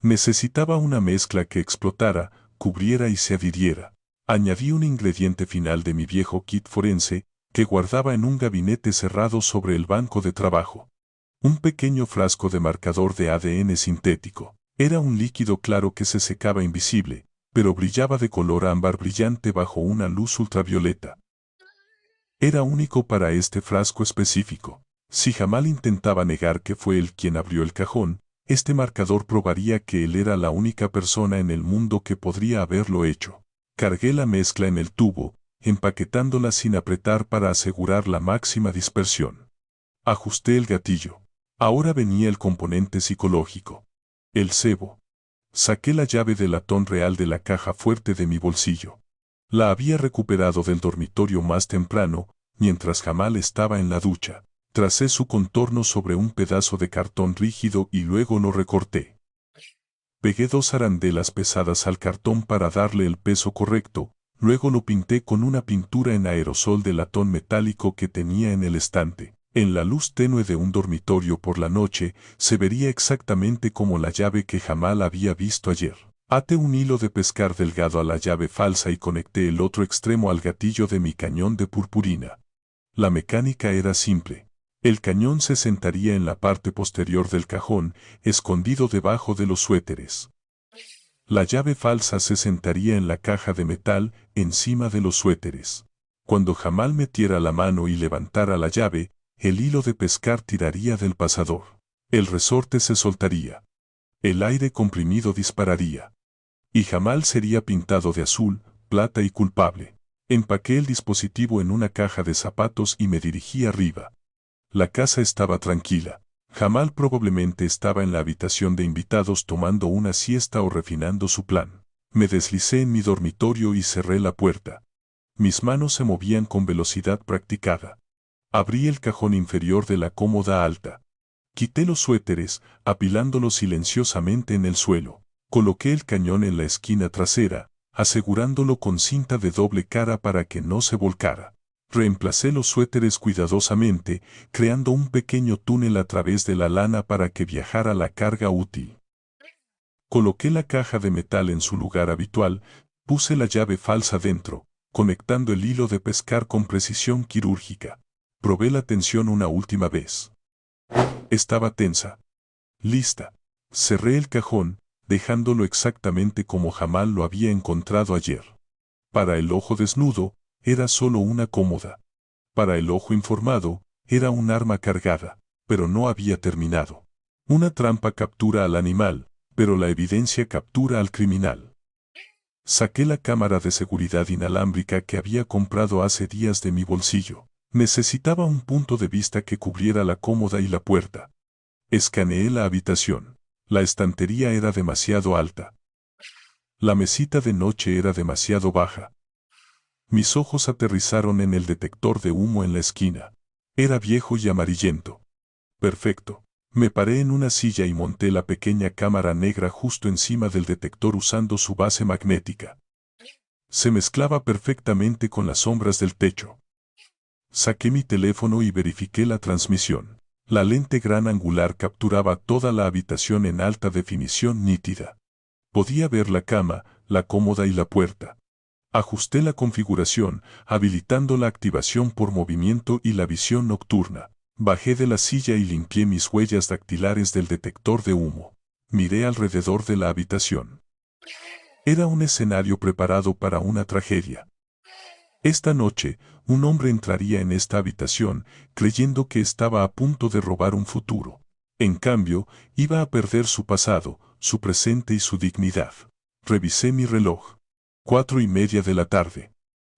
Necesitaba una mezcla que explotara, cubriera y se adhiriera. Añadí un ingrediente final de mi viejo kit forense, que guardaba en un gabinete cerrado sobre el banco de trabajo. Un pequeño frasco de marcador de ADN sintético. Era un líquido claro que se secaba invisible, pero brillaba de color ámbar brillante bajo una luz ultravioleta. Era único para este frasco específico. Si Jamal intentaba negar que fue él quien abrió el cajón, este marcador probaría que él era la única persona en el mundo que podría haberlo hecho. Cargué la mezcla en el tubo, empaquetándola sin apretar para asegurar la máxima dispersión. Ajusté el gatillo. Ahora venía el componente psicológico. El cebo. Saqué la llave de latón real de la caja fuerte de mi bolsillo. La había recuperado del dormitorio más temprano, mientras Jamal estaba en la ducha. Tracé su contorno sobre un pedazo de cartón rígido y luego lo recorté. Pegué 2 arandelas pesadas al cartón para darle el peso correcto, luego lo pinté con una pintura en aerosol de latón metálico que tenía en el estante. En la luz tenue de un dormitorio por la noche, se vería exactamente como la llave que Jamal había visto ayer. Até un hilo de pescar delgado a la llave falsa y conecté el otro extremo al gatillo de mi cañón de purpurina. La mecánica era simple. El cañón se sentaría en la parte posterior del cajón, escondido debajo de los suéteres. La llave falsa se sentaría en la caja de metal, encima de los suéteres. Cuando Jamal metiera la mano y levantara la llave, el hilo de pescar tiraría del pasador. El resorte se soltaría. El aire comprimido dispararía. Y Jamal sería pintado de azul, plata y culpable. Empaqué el dispositivo en una caja de zapatos y me dirigí arriba. La casa estaba tranquila. Jamal probablemente estaba en la habitación de invitados tomando una siesta o refinando su plan. Me deslicé en mi dormitorio y cerré la puerta. Mis manos se movían con velocidad practicada. Abrí el cajón inferior de la cómoda alta. Quité los suéteres, apilándolos silenciosamente en el suelo. Coloqué el cañón en la esquina trasera, asegurándolo con cinta de doble cara para que no se volcara. Reemplacé los suéteres cuidadosamente, creando un pequeño túnel a través de la lana para que viajara la carga útil. Coloqué la caja de metal en su lugar habitual, puse la llave falsa dentro, conectando el hilo de pescar con precisión quirúrgica. Probé la tensión una última vez. Estaba tensa. Lista. Cerré el cajón, dejándolo exactamente como Jamal lo había encontrado ayer. Para el ojo desnudo, era solo una cómoda. Para el ojo informado, era un arma cargada, pero no había terminado. Una trampa captura al animal, pero la evidencia captura al criminal. Saqué la cámara de seguridad inalámbrica que había comprado hace días de mi bolsillo. Necesitaba un punto de vista que cubriera la cómoda y la puerta. Escaneé la habitación. La estantería era demasiado alta. La mesita de noche era demasiado baja. Mis ojos aterrizaron en el detector de humo en la esquina. Era viejo y amarillento. Perfecto. Me paré en una silla y monté la pequeña cámara negra justo encima del detector usando su base magnética. Se mezclaba perfectamente con las sombras del techo. Saqué mi teléfono y verifiqué la transmisión. La lente gran angular capturaba toda la habitación en alta definición nítida. Podía ver la cama, la cómoda y la puerta. Ajusté la configuración, habilitando la activación por movimiento y la visión nocturna. Bajé de la silla y limpié mis huellas dactilares del detector de humo. Miré alrededor de la habitación. Era un escenario preparado para una tragedia. Esta noche, un hombre entraría en esta habitación, creyendo que estaba a punto de robar un futuro. En cambio, iba a perder su pasado, su presente y su dignidad. Revisé mi reloj. 4:30 de la tarde.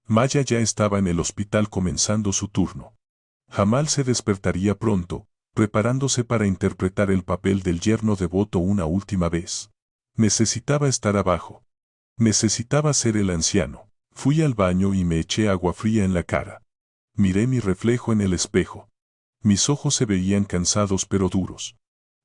Maya ya estaba en el hospital comenzando su turno. Jamal se despertaría pronto, preparándose para interpretar el papel del yerno devoto una última vez. Necesitaba estar abajo. Necesitaba ser el anciano. Fui al baño y me eché agua fría en la cara. Miré mi reflejo en el espejo. Mis ojos se veían cansados pero duros.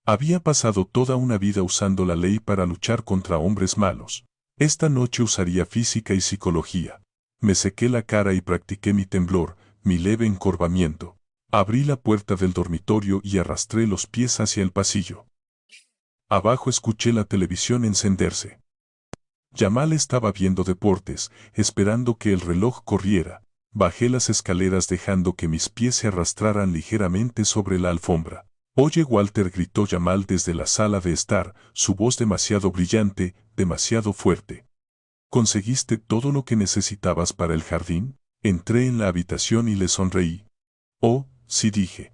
Había pasado toda una vida usando la ley para luchar contra hombres malos. Esta noche usaría física y psicología. Me sequé la cara y practiqué mi temblor, mi leve encorvamiento. Abrí la puerta del dormitorio y arrastré los pies hacia el pasillo. Abajo escuché la televisión encenderse. Yamal estaba viendo deportes, esperando que el reloj corriera. Bajé las escaleras dejando que mis pies se arrastraran ligeramente sobre la alfombra. Oye, Walter, gritó Yamal desde la sala de estar, su voz demasiado brillante, demasiado fuerte. ¿Conseguiste todo lo que necesitabas para el jardín? Entré en la habitación y le sonreí. Oh, sí, dije.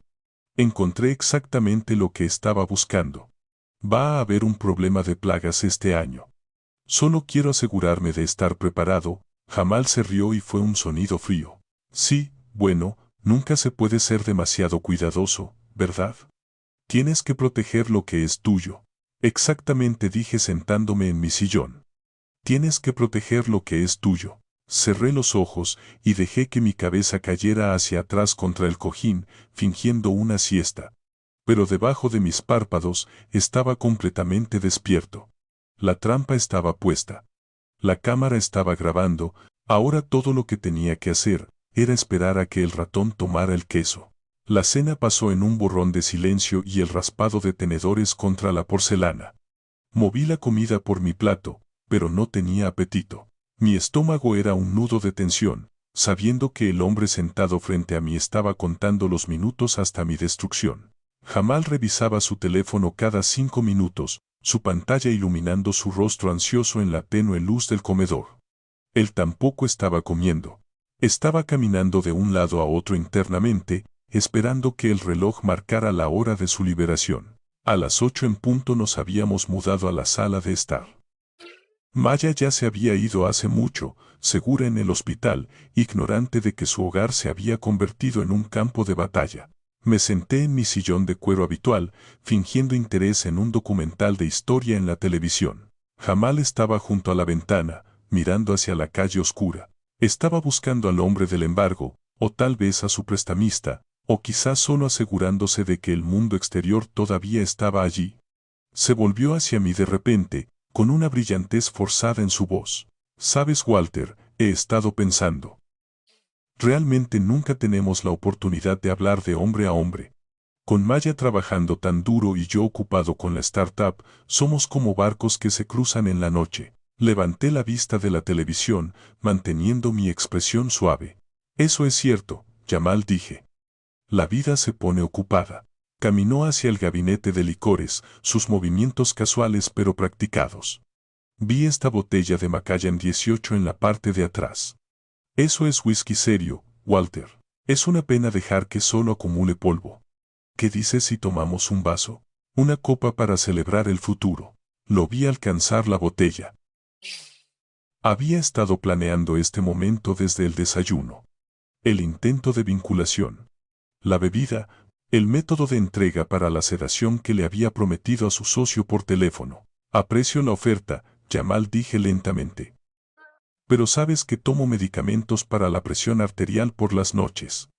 Encontré exactamente lo que estaba buscando. Va a haber un problema de plagas este año. Solo quiero asegurarme de estar preparado. Jamal se rió y fue un sonido frío. Sí, bueno, nunca se puede ser demasiado cuidadoso, ¿verdad? Tienes que proteger lo que es tuyo. Exactamente, dije sentándome en mi sillón. Tienes que proteger lo que es tuyo. Cerré los ojos y dejé que mi cabeza cayera hacia atrás contra el cojín, fingiendo una siesta. Pero debajo de mis párpados estaba completamente despierto. La trampa estaba puesta. La cámara estaba grabando. Ahora todo lo que tenía que hacer era esperar a que el ratón tomara el queso. La cena pasó en un borrón de silencio y el raspado de tenedores contra la porcelana. Moví la comida por mi plato, pero no tenía apetito. Mi estómago era un nudo de tensión, sabiendo que el hombre sentado frente a mí estaba contando los minutos hasta mi destrucción. Jamal revisaba su teléfono cada 5 minutos, su pantalla iluminando su rostro ansioso en la tenue luz del comedor. Él tampoco estaba comiendo. Estaba caminando de un lado a otro internamente, esperando que el reloj marcara la hora de su liberación. A las 8 en punto nos habíamos mudado a la sala de estar. Maya ya se había ido hace mucho, segura en el hospital, ignorante de que su hogar se había convertido en un campo de batalla. Me senté en mi sillón de cuero habitual, fingiendo interés en un documental de historia en la televisión. Jamal estaba junto a la ventana, mirando hacia la calle oscura. Estaba buscando al hombre del embargo, o tal vez a su prestamista, o quizás solo asegurándose de que el mundo exterior todavía estaba allí. Se volvió hacia mí de repente, con una brillantez forzada en su voz. «Sabes, Walter, he estado pensando. Realmente nunca tenemos la oportunidad de hablar de hombre a hombre. Con Maya trabajando tan duro y yo ocupado con la startup, somos como barcos que se cruzan en la noche». Levanté la vista de la televisión, manteniendo mi expresión suave. «Eso es cierto», Yamal, dije. «La vida se pone ocupada». Caminó hacia el gabinete de licores, sus movimientos casuales pero practicados. Vi esta botella de Macallan 18 en la parte de atrás. Eso es whisky serio, Walter. Es una pena dejar que solo acumule polvo. ¿Qué dices si tomamos un vaso? Una copa para celebrar el futuro. Lo vi alcanzar la botella. Había estado planeando este momento desde el desayuno. El intento de vinculación. La bebida, el método de entrega para la sedación que le había prometido a su socio por teléfono. Aprecio la oferta, Yamal, dije lentamente. Pero sabes que tomo medicamentos para la presión arterial por las noches.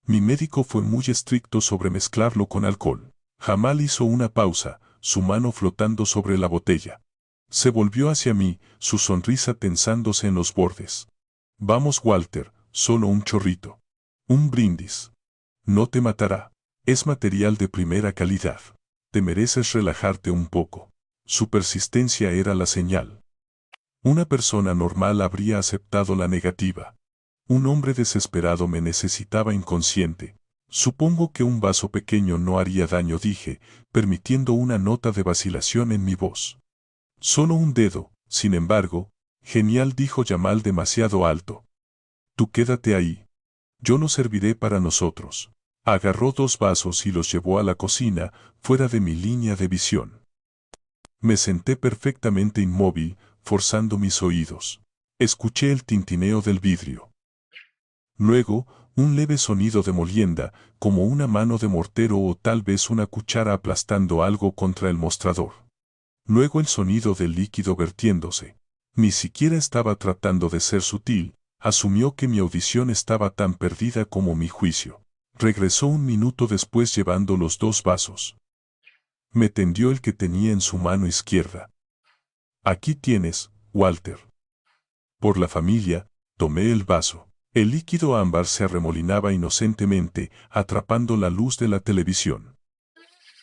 Mi médico fue muy estricto sobre mezclarlo con alcohol. Jamal hizo una pausa, su mano flotando sobre la botella. Se volvió hacia mí, su sonrisa tensándose en los bordes. Vamos, Walter, solo un chorrito. Un brindis. No te matará. Es material de primera calidad. Te mereces relajarte un poco. Su persistencia era la señal. Una persona normal habría aceptado la negativa. Un hombre desesperado me necesitaba inconsciente. Supongo que un vaso pequeño no haría daño, dije, permitiendo una nota de vacilación en mi voz. Solo un dedo, sin embargo. Genial, dijo Yamal demasiado alto. Tú quédate ahí. Yo lo serviré para nosotros. Agarró 2 vasos y los llevó a la cocina, fuera de mi línea de visión. Me senté perfectamente inmóvil, forzando mis oídos. Escuché el tintineo del vidrio. Luego, un leve sonido de molienda, como una mano de mortero o tal vez una cuchara aplastando algo contra el mostrador. Luego el sonido del líquido vertiéndose. Ni siquiera estaba tratando de ser sutil, asumió que mi audición estaba tan perdida como mi juicio. Regresó un minuto después llevando los 2 vasos. Me tendió el que tenía en su mano izquierda. Aquí tienes, Walter. Por la familia, tomé el vaso. El líquido ámbar se arremolinaba inocentemente, atrapando la luz de la televisión.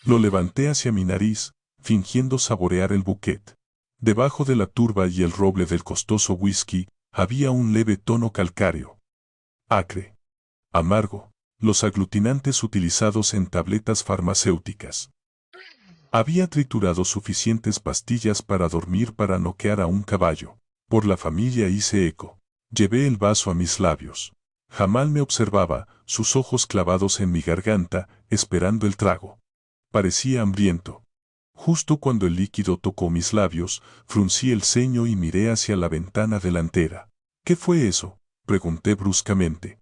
Lo levanté hacia mi nariz, fingiendo saborear el bouquet. Debajo de la turba y el roble del costoso whisky, había un leve tono calcáreo. Acre. Amargo. Los aglutinantes utilizados en tabletas farmacéuticas. Había triturado suficientes pastillas para dormir para noquear a un caballo. Por la familia hice eco. Llevé el vaso a mis labios. Jamal me observaba, sus ojos clavados en mi garganta, esperando el trago. Parecía hambriento. Justo cuando el líquido tocó mis labios, fruncí el ceño y miré hacia la ventana delantera. ¿Qué fue eso?, pregunté bruscamente.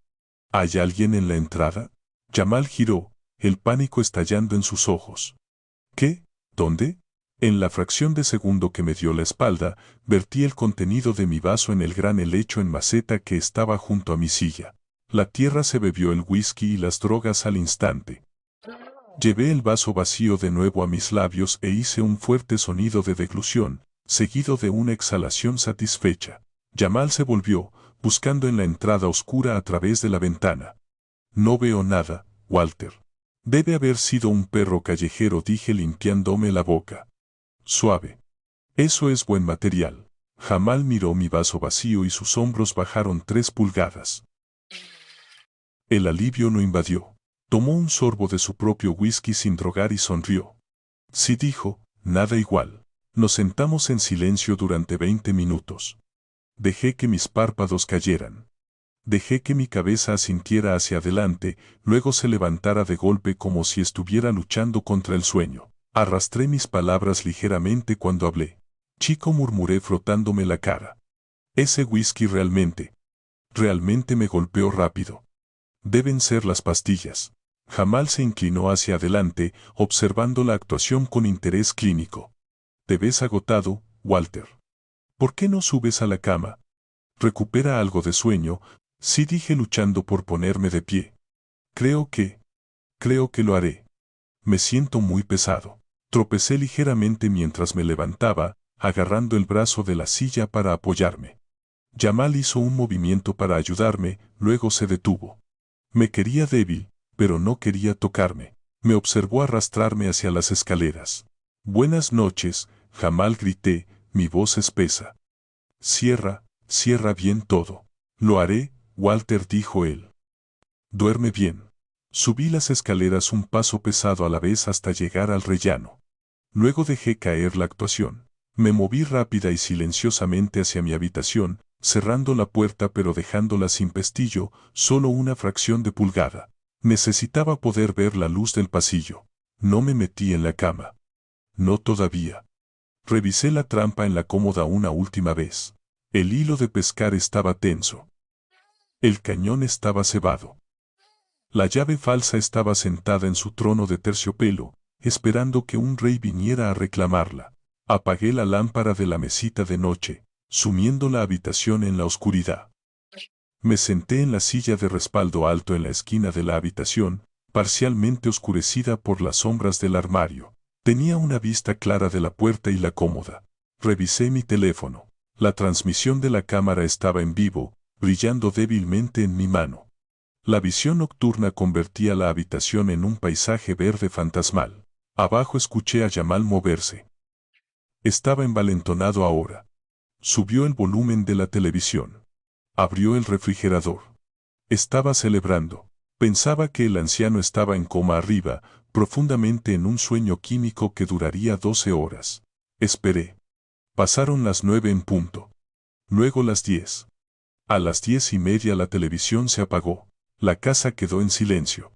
¿Hay alguien en la entrada? Jamal giró, el pánico estallando en sus ojos. ¿Qué? ¿Dónde? En la fracción de segundo que me dio la espalda, vertí el contenido de mi vaso en el gran helecho en maceta que estaba junto a mi silla. La tierra se bebió el whisky y las drogas al instante. Llevé el vaso vacío de nuevo a mis labios e hice un fuerte sonido de deglución, seguido de una exhalación satisfecha. Jamal se volvió, buscando en la entrada oscura a través de la ventana. No veo nada, Walter. Debe haber sido un perro callejero, dije limpiándome la boca. Suave. Eso es buen material. Jamal miró mi vaso vacío y sus hombros bajaron 3 pulgadas. El alivio no invadió. Tomó un sorbo de su propio whisky sin drogar y sonrió. Sí, dijo, nada igual. Nos sentamos en silencio durante 20 minutos. Dejé que mis párpados cayeran. Dejé que mi cabeza asintiera hacia adelante, luego se levantara de golpe como si estuviera luchando contra el sueño. Arrastré mis palabras ligeramente cuando hablé. Chico, murmuré frotándome la cara. Ese whisky realmente me golpeó rápido. Deben ser las pastillas. Jamal se inclinó hacia adelante, observando la actuación con interés clínico. Te ves agotado, Walter. ¿Por qué no subes a la cama? Recupera algo de sueño, sí, dije luchando por ponerme de pie. Creo que lo haré. Me siento muy pesado. Tropecé ligeramente mientras me levantaba, agarrando el brazo de la silla para apoyarme. Jamal hizo un movimiento para ayudarme, luego se detuvo. Me quería débil, pero no quería tocarme. Me observó arrastrarme hacia las escaleras. Buenas noches, Jamal, grité, mi voz espesa. Cierra bien todo. Lo haré, Walter, dijo él. Duerme bien. Subí las escaleras un paso pesado a la vez hasta llegar al rellano. Luego dejé caer la actuación. Me moví rápida y silenciosamente hacia mi habitación, cerrando la puerta pero dejándola sin pestillo, solo una fracción de pulgada. Necesitaba poder ver la luz del pasillo. No me metí en la cama. No todavía. Revisé la trampa en la cómoda una última vez. El hilo de pescar estaba tenso. El cañón estaba cebado. La llave falsa estaba sentada en su trono de terciopelo, esperando que un rey viniera a reclamarla. Apagué la lámpara de la mesita de noche, sumiendo la habitación en la oscuridad. Me senté en la silla de respaldo alto en la esquina de la habitación, parcialmente oscurecida por las sombras del armario. Tenía una vista clara de la puerta y la cómoda. Revisé mi teléfono. La transmisión de la cámara estaba en vivo, brillando débilmente en mi mano. La visión nocturna convertía la habitación en un paisaje verde fantasmal. Abajo escuché a Jamal moverse. Estaba envalentonado ahora. Subió el volumen de la televisión. Abrió el refrigerador. Estaba celebrando. Pensaba que el anciano estaba en coma arriba, profundamente en un sueño químico que duraría 12 horas. Esperé. Pasaron las 9 en punto. Luego las 10. A las 10:30 la televisión se apagó. La casa quedó en silencio.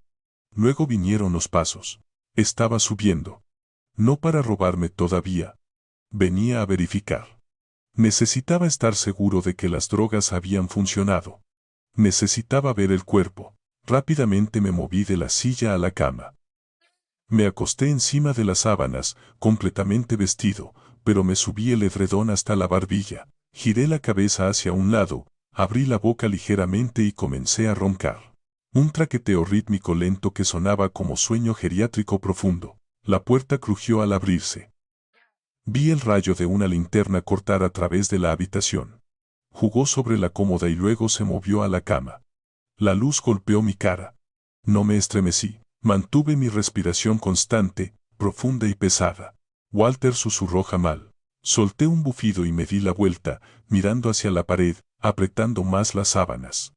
Luego vinieron los pasos. Estaba subiendo. No para robarme todavía. Venía a verificar. Necesitaba estar seguro de que las drogas habían funcionado. Necesitaba ver el cuerpo. Rápidamente me moví de la silla a la cama. Me acosté encima de las sábanas, completamente vestido, pero me subí el edredón hasta la barbilla. Giré la cabeza hacia un lado, abrí la boca ligeramente y comencé a roncar. Un traqueteo rítmico lento que sonaba como sueño geriátrico profundo. La puerta crujió al abrirse. Vi el rayo de una linterna cortar a través de la habitación. Jugó sobre la cómoda y luego se movió a la cama. La luz golpeó mi cara. No me estremecí. Mantuve mi respiración constante, profunda y pesada. Walter susurró Jamal. Solté un bufido y me di la vuelta, mirando hacia la pared, apretando más las sábanas.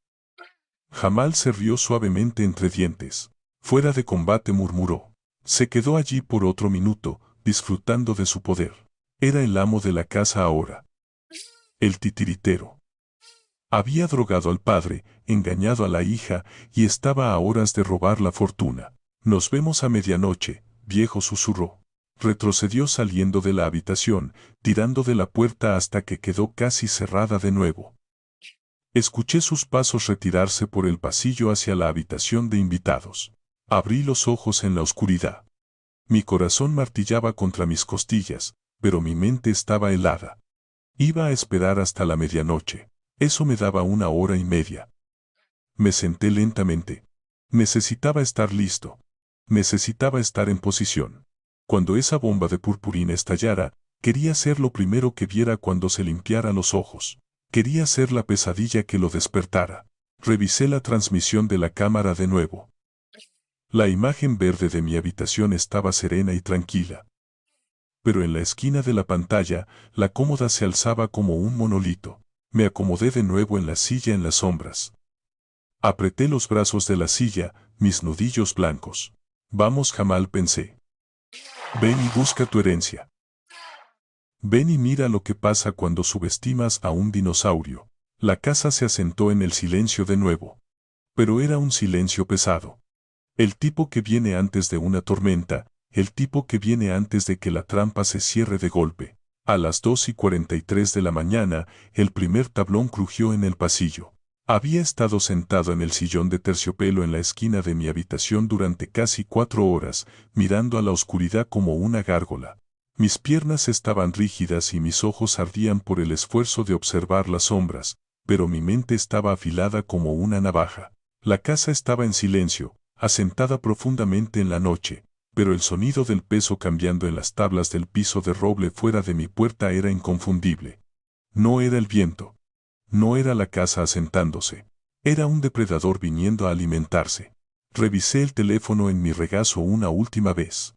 Jamal se rió suavemente entre dientes. Fuera de combate, murmuró. Se quedó allí por otro minuto, disfrutando de su poder. Era el amo de la casa ahora. El titiritero. Había drogado al padre, engañado a la hija, y estaba a horas de robar la fortuna. Nos vemos a medianoche, viejo, susurró. Retrocedió saliendo de la habitación, tirando de la puerta hasta que quedó casi cerrada de nuevo. Escuché sus pasos retirarse por el pasillo hacia la habitación de invitados. Abrí los ojos en la oscuridad. Mi corazón martillaba contra mis costillas, pero mi mente estaba helada. Iba a esperar hasta la medianoche. Eso me daba 1 hora y media. Me senté lentamente. Necesitaba estar listo. Necesitaba estar en posición. Cuando esa bomba de purpurina estallara, quería ser lo primero que viera cuando se limpiara los ojos. Quería ser la pesadilla que lo despertara. Revisé la transmisión de la cámara de nuevo. La imagen verde de mi habitación estaba serena y tranquila. Pero en la esquina de la pantalla, la cómoda se alzaba como un monolito. Me acomodé de nuevo en la silla en las sombras. Apreté los brazos de la silla, mis nudillos blancos. Vamos, Jamal, pensé. Ven y busca tu herencia. Ven y mira lo que pasa cuando subestimas a un dinosaurio. La casa se asentó en el silencio de nuevo. Pero era un silencio pesado. El tipo que viene antes de una tormenta, el tipo que viene antes de que la trampa se cierre de golpe. A las 2:43 de la mañana, el primer tablón crujió en el pasillo. Había estado sentado en el sillón de terciopelo en la esquina de mi habitación durante casi 4 horas, mirando a la oscuridad como una gárgola. Mis piernas estaban rígidas y mis ojos ardían por el esfuerzo de observar las sombras, pero mi mente estaba afilada como una navaja. La casa estaba en silencio, asentada profundamente en la noche, pero el sonido del peso cambiando en las tablas del piso de roble fuera de mi puerta era inconfundible. No era el viento. No era la casa asentándose. Era un depredador viniendo a alimentarse. Revisé el teléfono en mi regazo una última vez.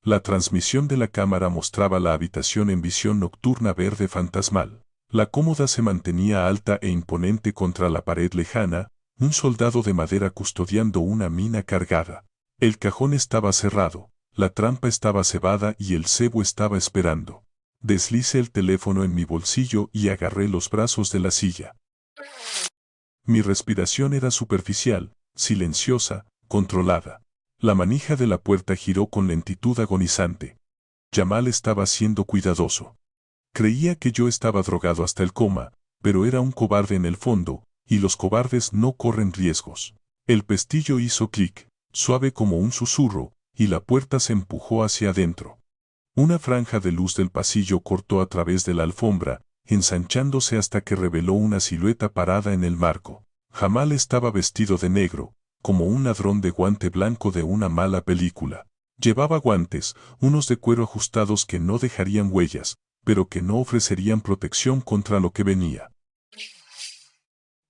La transmisión de la cámara mostraba la habitación en visión nocturna verde fantasmal. La cómoda se mantenía alta e imponente contra la pared lejana, un soldado de madera custodiando una mina cargada. El cajón estaba cerrado, la trampa estaba cebada y el cebo estaba esperando. Deslicé el teléfono en mi bolsillo y agarré los brazos de la silla. Mi respiración era superficial, silenciosa, controlada. La manija de la puerta giró con lentitud agonizante. Jamal estaba siendo cuidadoso. Creía que yo estaba drogado hasta el coma, pero era un cobarde en el fondo, y los cobardes no corren riesgos. El pestillo hizo clic, suave como un susurro, y la puerta se empujó hacia adentro. Una franja de luz del pasillo cortó a través de la alfombra, ensanchándose hasta que reveló una silueta parada en el marco. Jamal estaba vestido de negro, como un ladrón de guante blanco de una mala película. Llevaba guantes, unos de cuero ajustados que no dejarían huellas, pero que no ofrecerían protección contra lo que venía.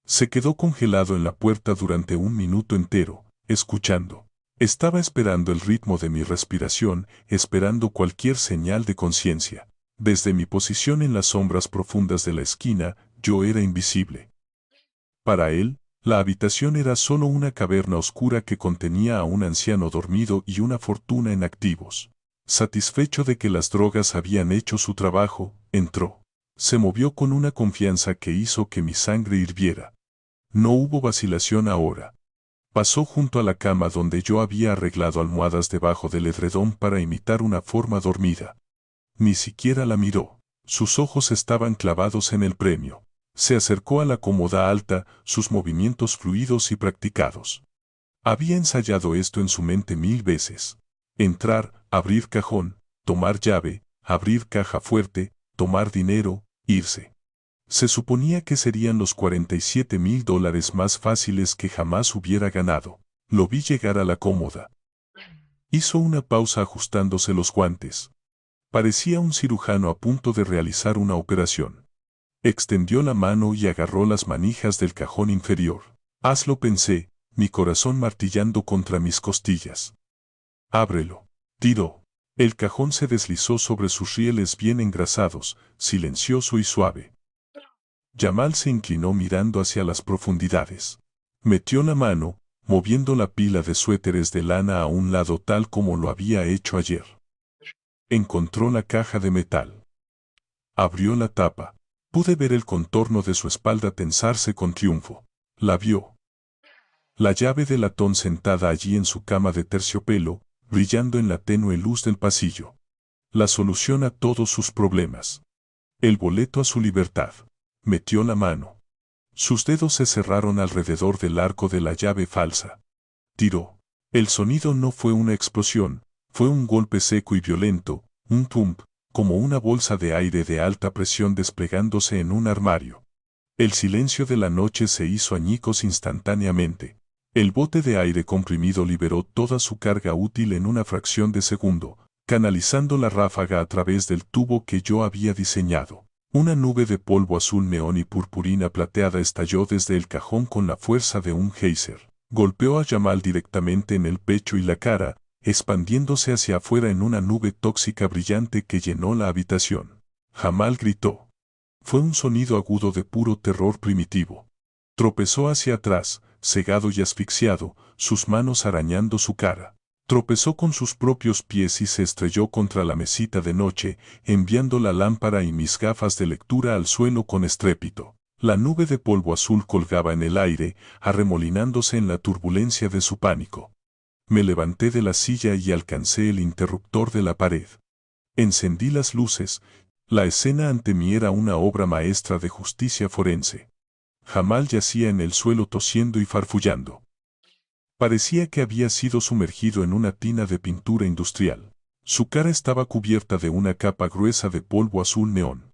Se quedó congelado en la puerta durante 1 minuto entero, escuchando. Estaba esperando el ritmo de mi respiración, esperando cualquier señal de conciencia. Desde mi posición en las sombras profundas de la esquina, yo era invisible. Para él, la habitación era solo una caverna oscura que contenía a un anciano dormido y una fortuna en activos. Satisfecho de que las drogas habían hecho su trabajo, entró. Se movió con una confianza que hizo que mi sangre hirviera. No hubo vacilación ahora. Pasó junto a la cama donde yo había arreglado almohadas debajo del edredón para imitar una forma dormida. Ni siquiera la miró. Sus ojos estaban clavados en el premio. Se acercó a la cómoda alta, sus movimientos fluidos y practicados. Había ensayado esto en su mente 1000 veces. Entrar, abrir cajón, tomar llave, abrir caja fuerte, tomar dinero, irse. Se suponía que serían los $47,000 más fáciles que jamás hubiera ganado. Lo vi llegar a la cómoda. Hizo una pausa ajustándose los guantes. Parecía un cirujano a punto de realizar una operación. Extendió la mano y agarró las manijas del cajón inferior. Hazlo, pensé, mi corazón martillando contra mis costillas. Ábrelo. Tiró. El cajón se deslizó sobre sus rieles bien engrasados, silencioso y suave. Jamal se inclinó mirando hacia las profundidades. Metió la mano, moviendo la pila de suéteres de lana a un lado tal como lo había hecho ayer. Encontró la caja de metal. Abrió la tapa. Pude ver el contorno de su espalda tensarse con triunfo. La vio. La llave de latón sentada allí en su cama de terciopelo, brillando en la tenue luz del pasillo. La solución a todos sus problemas. El boleto a su libertad. Metió la mano. Sus dedos se cerraron alrededor del arco de la llave falsa. Tiró. El sonido no fue una explosión, fue un golpe seco y violento, un thump, como una bolsa de aire de alta presión desplegándose en un armario. El silencio de la noche se hizo añicos instantáneamente. El bote de aire comprimido liberó toda su carga útil en una fracción de segundo, canalizando la ráfaga a través del tubo que yo había diseñado. Una nube de polvo azul neón y purpurina plateada estalló desde el cajón con la fuerza de un geyser. Golpeó a Jamal directamente en el pecho y la cara, expandiéndose hacia afuera en una nube tóxica brillante que llenó la habitación. Jamal gritó. Fue un sonido agudo de puro terror primitivo. Tropezó hacia atrás, cegado y asfixiado, sus manos arañando su cara. Tropezó con sus propios pies y se estrelló contra la mesita de noche, enviando la lámpara y mis gafas de lectura al suelo con estrépito. La nube de polvo azul colgaba en el aire, arremolinándose en la turbulencia de su pánico. Me levanté de la silla y alcancé el interruptor de la pared. Encendí las luces. La escena ante mí era una obra maestra de justicia forense. Jamal yacía en el suelo tosiendo y farfullando. Parecía que había sido sumergido en una tina de pintura industrial. Su cara estaba cubierta de una capa gruesa de polvo azul neón.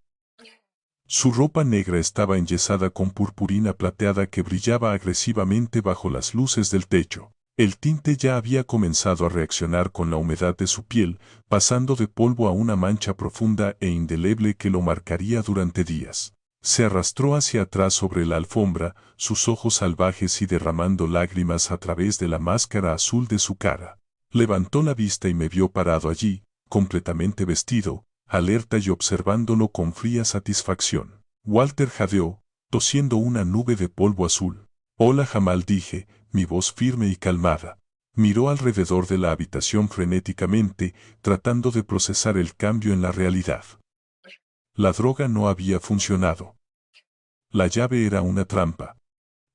Su ropa negra estaba enyesada con purpurina plateada que brillaba agresivamente bajo las luces del techo. El tinte ya había comenzado a reaccionar con la humedad de su piel, pasando de polvo a una mancha profunda e indeleble que lo marcaría durante días. Se arrastró hacia atrás sobre la alfombra, sus ojos salvajes y derramando lágrimas a través de la máscara azul de su cara. Levantó la vista y me vio parado allí, completamente vestido, alerta y observándolo con fría satisfacción. Walter jadeó, tosiendo una nube de polvo azul. Hola, Jamal, dije, mi voz firme y calmada. Miró alrededor de la habitación frenéticamente, tratando de procesar el cambio en la realidad. La droga no había funcionado. La llave era una trampa.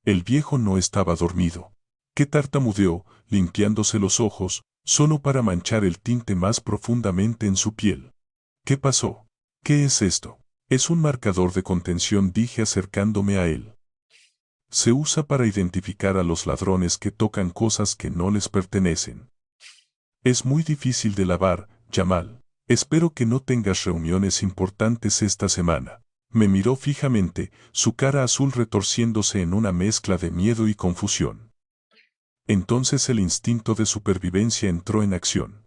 El viejo no estaba dormido. ¿Qué tartamudeó, limpiándose los ojos, solo para manchar el tinte más profundamente en su piel? ¿Qué pasó? ¿Qué es esto? Es un marcador de contención, dije acercándome a él. Se usa para identificar a los ladrones que tocan cosas que no les pertenecen. Es muy difícil de lavar, Jamal. Espero que no tengas reuniones importantes esta semana. Me miró fijamente, su cara azul retorciéndose en una mezcla de miedo y confusión. Entonces el instinto de supervivencia entró en acción.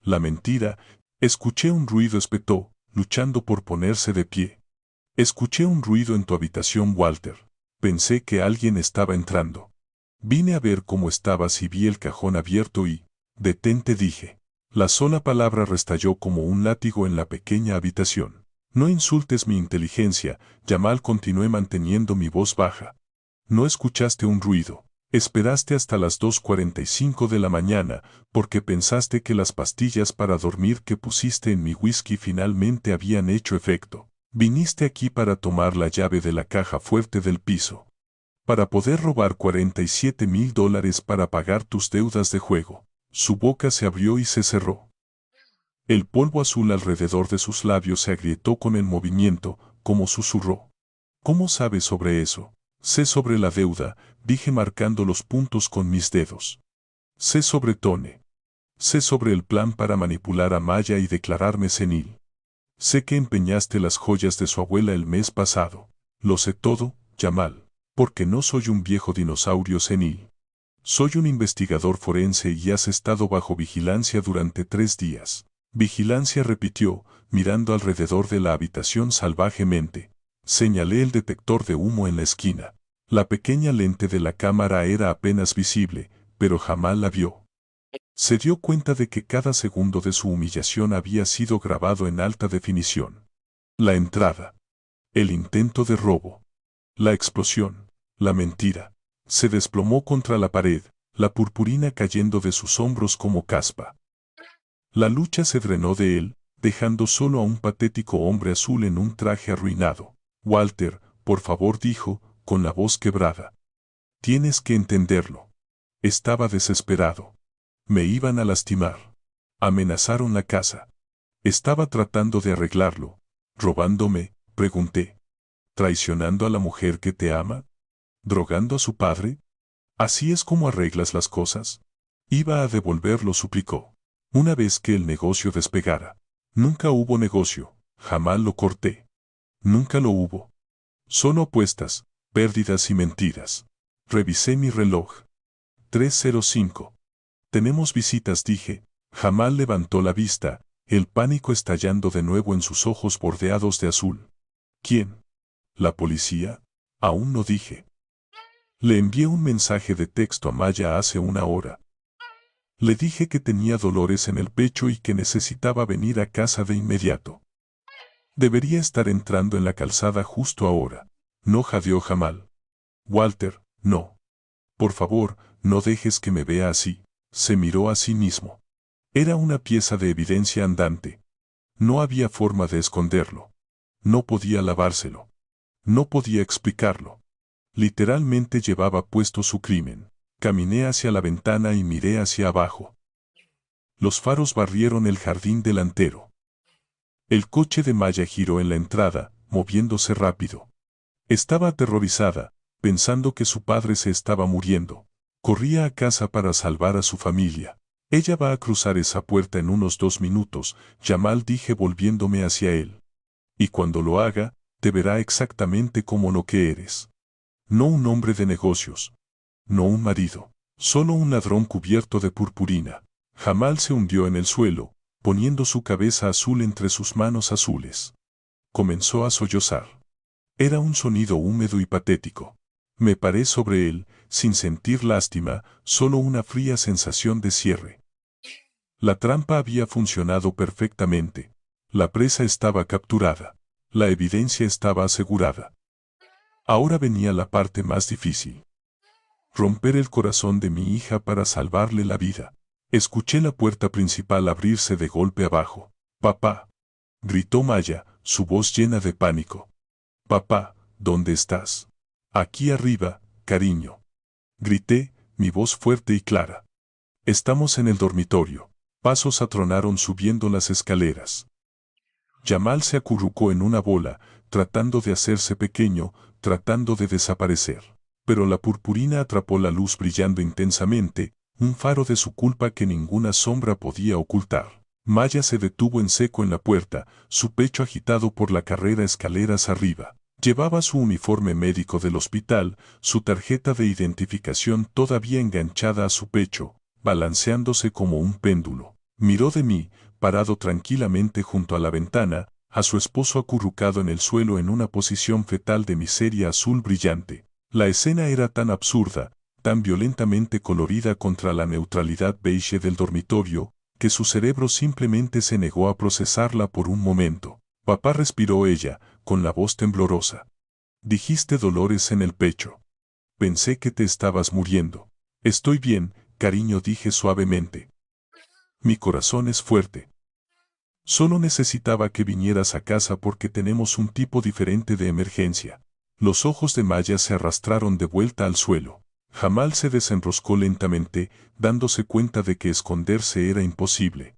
La mentira. Escuché un ruido, espetó, luchando por ponerse de pie. Escuché un ruido en tu habitación, Walter. Pensé que alguien estaba entrando. Vine a ver cómo estabas y vi el cajón abierto y... Detente, dije. La sola palabra restalló como un látigo en la pequeña habitación. No insultes mi inteligencia, Jamal, continué manteniendo mi voz baja. No escuchaste un ruido. Esperaste hasta las 2:45 de la mañana, porque pensaste que las pastillas para dormir que pusiste en mi whisky finalmente habían hecho efecto. Viniste aquí para tomar la llave de la caja fuerte del piso. Para poder robar $47,000 para pagar tus deudas de juego. Su boca se abrió y se cerró. El polvo azul alrededor de sus labios se agrietó con el movimiento, como susurró. ¿Cómo sabes sobre eso? Sé sobre la deuda, dije marcando los puntos con mis dedos. Sé sobre Tone. Sé sobre el plan para manipular a Maya y declararme senil. Sé que empeñaste las joyas de su abuela el mes pasado. Lo sé todo, Jamal, porque no soy un viejo dinosaurio senil. Soy un investigador forense y has estado bajo vigilancia durante 3 días. Vigilancia, repitió, mirando alrededor de la habitación salvajemente. Señalé el detector de humo en la esquina. La pequeña lente de la cámara era apenas visible, pero Jamal la vio. Se dio cuenta de que cada segundo de su humillación había sido grabado en alta definición. La entrada. El intento de robo. La explosión. La mentira. Se desplomó contra la pared, la purpurina cayendo de sus hombros como caspa. La lucha se drenó de él, dejando solo a un patético hombre azul en un traje arruinado. Walter, por favor, dijo, con la voz quebrada. Tienes que entenderlo. Estaba desesperado. Me iban a lastimar. Amenazaron la casa. Estaba tratando de arreglarlo. ¿Robándome? Pregunté. ¿Traicionando a la mujer que te ama? ¿Drogando a su padre? ¿Así es como arreglas las cosas? Iba a devolverlo, suplicó. Una vez que el negocio despegara. Nunca hubo negocio. Jamás lo corté. Nunca lo hubo. Solo apuestas, pérdidas y mentiras. Revisé mi reloj. 3:05. Tenemos visitas, dije. Jamal levantó la vista, el pánico estallando de nuevo en sus ojos bordeados de azul. ¿Quién? ¿La policía? Aún no dije. Le envié un mensaje de texto a Maya hace 1 hora. Le dije que tenía dolores en el pecho y que necesitaba venir a casa de inmediato. Debería estar entrando en la calzada justo ahora. No, jadeó Jamal. Walter, no. Por favor, no dejes que me vea así. Se miró a sí mismo. Era una pieza de evidencia andante. No había forma de esconderlo. No podía lavárselo. No podía explicarlo. Literalmente llevaba puesto su crimen. Caminé hacia la ventana y miré hacia abajo. Los faros barrieron el jardín delantero. El coche de Maya giró en la entrada, moviéndose rápido. Estaba aterrorizada, pensando que su padre se estaba muriendo. Corría a casa para salvar a su familia. Ella va a cruzar esa puerta en unos 2 minutos, Jamal, dije volviéndome hacia él. Y cuando lo haga, te verá exactamente como lo que eres. No un hombre de negocios. No un marido. Solo un ladrón cubierto de purpurina. Jamal se hundió en el suelo, poniendo su cabeza azul entre sus manos azules. Comenzó a sollozar. Era un sonido húmedo y patético. Me paré sobre él, sin sentir lástima, solo una fría sensación de cierre. La trampa había funcionado perfectamente. La presa estaba capturada. La evidencia estaba asegurada. Ahora venía la parte más difícil. Romper el corazón de mi hija para salvarle la vida. Escuché la puerta principal abrirse de golpe abajo. «Papá», gritó Maya, su voz llena de pánico. «Papá, ¿dónde estás?» «Aquí arriba, cariño», grité, mi voz fuerte y clara. «Estamos en el dormitorio». Pasos atronaron subiendo las escaleras. Jamal se acurrucó en una bola, tratando de hacerse pequeño, tratando de desaparecer. Pero la purpurina atrapó la luz brillando intensamente, un faro de su culpa que ninguna sombra podía ocultar. Maya se detuvo en seco en la puerta, su pecho agitado por la carrera escaleras arriba. Llevaba su uniforme médico del hospital, su tarjeta de identificación todavía enganchada a su pecho, balanceándose como un péndulo. Miró de mí, parado tranquilamente junto a la ventana, a su esposo acurrucado en el suelo en una posición fetal de miseria azul brillante. La escena era tan absurda, tan violentamente colorida contra la neutralidad beige del dormitorio, que su cerebro simplemente se negó a procesarla por un momento. «Papá», respiró ella, con la voz temblorosa. «Dijiste dolores en el pecho. Pensé que te estabas muriendo». «Estoy bien, cariño», dije suavemente. «Mi corazón es fuerte. Solo necesitaba que vinieras a casa porque tenemos un tipo diferente de emergencia». Los ojos de Maya se arrastraron de vuelta al suelo. Jamal se desenroscó lentamente, dándose cuenta de que esconderse era imposible.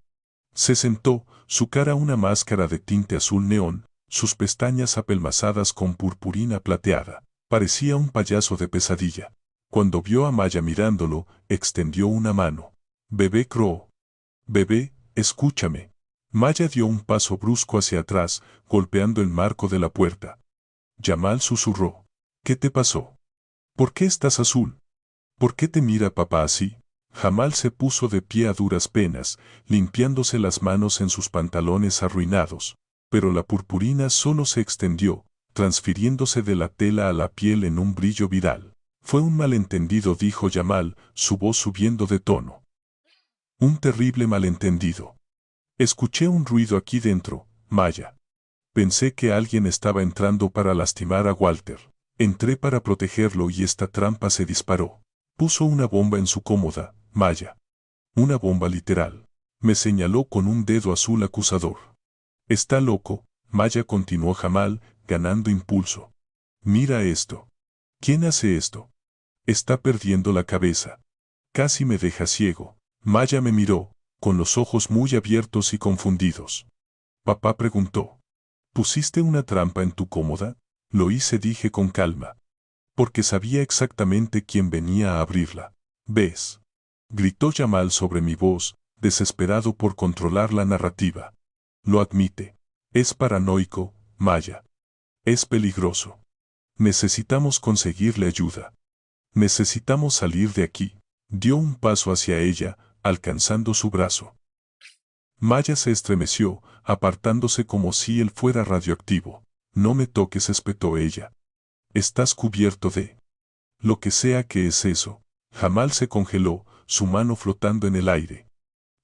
Se sentó, su cara una máscara de tinte azul neón, sus pestañas apelmazadas con purpurina plateada. Parecía un payaso de pesadilla. Cuando vio a Maya mirándolo, extendió una mano. «Bebé», croó. «Bebé, escúchame». Maya dio un paso brusco hacia atrás, golpeando el marco de la puerta. Jamal susurró. «¿Qué te pasó? ¿Por qué estás azul? ¿Por qué te mira papá así? Jamal se puso de pie a duras penas, limpiándose las manos en sus pantalones arruinados, pero la purpurina solo se extendió, transfiriéndose de la tela a la piel en un brillo viral. Fue un malentendido, dijo Jamal, su voz subiendo de tono. Un terrible malentendido. Escuché un ruido aquí dentro, Maya. Pensé que alguien estaba entrando para lastimar a Walter. Entré para protegerlo y esta trampa se disparó. Puso una bomba en su cómoda, Maya. Una bomba literal. Me señaló con un dedo azul acusador. Está loco, Maya, continuó Jamal, ganando impulso. Mira esto. ¿Quién hace esto? Está perdiendo la cabeza. Casi me deja ciego. Maya me miró, con los ojos muy abiertos y confundidos. Papá preguntó. ¿Pusiste una trampa en tu cómoda? Lo hice, dije con calma. Porque sabía exactamente quién venía a abrirla. ¿Ves? Gritó Jamal sobre mi voz, desesperado por controlar la narrativa. Lo admite. Es paranoico, Maya. Es peligroso. Necesitamos conseguirle ayuda. Necesitamos salir de aquí. Dio un paso hacia ella, alcanzando su brazo. Maya se estremeció, apartándose como si él fuera radioactivo. No me toques, espetó ella. Estás cubierto de... Lo que sea que es eso. Jamal se congeló, su mano flotando en el aire.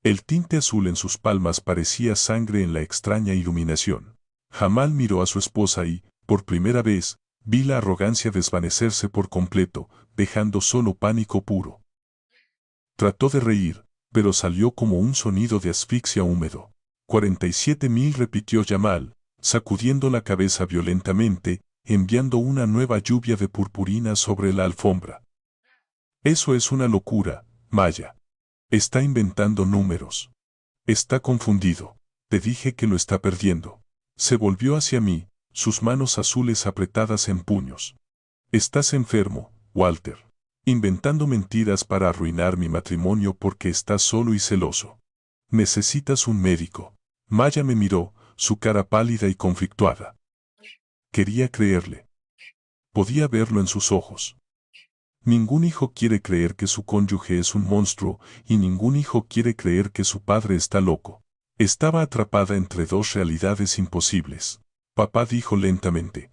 El tinte azul en sus palmas parecía sangre en la extraña iluminación. Jamal miró a su esposa y, por primera vez, vi la arrogancia desvanecerse por completo, dejando solo pánico puro. Trató de reír, pero salió como un sonido de asfixia húmedo. 47.000, repitió Jamal, sacudiendo la cabeza violentamente, enviando una nueva lluvia de purpurina sobre la alfombra. Eso es una locura, Maya. Está inventando números. Está confundido. Te dije que lo está perdiendo. Se volvió hacia mí, sus manos azules apretadas en puños. Estás enfermo, Walter. Inventando mentiras para arruinar mi matrimonio porque estás solo y celoso. Necesitas un médico. Maya me miró, su cara pálida y conflictuada. Quería creerle. Podía verlo en sus ojos. Ningún hijo quiere creer que su cónyuge es un monstruo y ningún hijo quiere creer que su padre está loco. Estaba atrapada entre dos realidades imposibles. Papá dijo lentamente.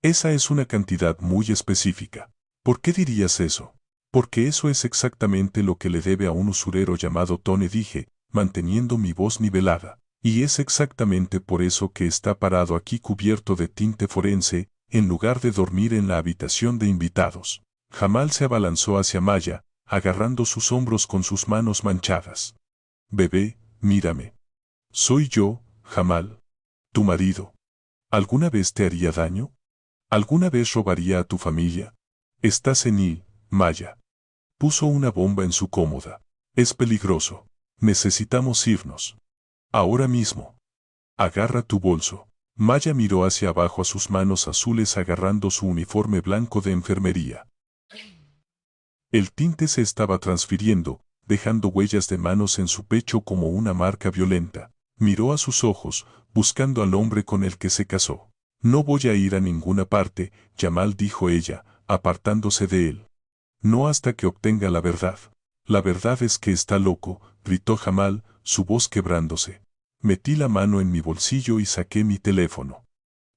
Esa es una cantidad muy específica. ¿Por qué dirías eso? Porque eso es exactamente lo que le debe a un usurero llamado Tone, dije, manteniendo mi voz nivelada. Y es exactamente por eso que está parado aquí cubierto de tinte forense, en lugar de dormir en la habitación de invitados. Jamal se abalanzó hacia Maya, agarrando sus hombros con sus manos manchadas. Bebé, mírame. Soy yo, Jamal. Tu marido. ¿Alguna vez te haría daño? ¿Alguna vez robaría a tu familia? Estás senil, Maya. Puso una bomba en su cómoda. Es peligroso. Necesitamos irnos. Ahora mismo. Agarra tu bolso. Maya miró hacia abajo a sus manos azules agarrando su uniforme blanco de enfermería. El tinte se estaba transfiriendo, dejando huellas de manos en su pecho como una marca violenta. Miró a sus ojos, buscando al hombre con el que se casó. No voy a ir a ninguna parte, Jamal, dijo ella, apartándose de él. No hasta que obtenga la verdad. La verdad es que está loco, gritó Jamal, su voz quebrándose. Metí la mano en mi bolsillo y saqué mi teléfono.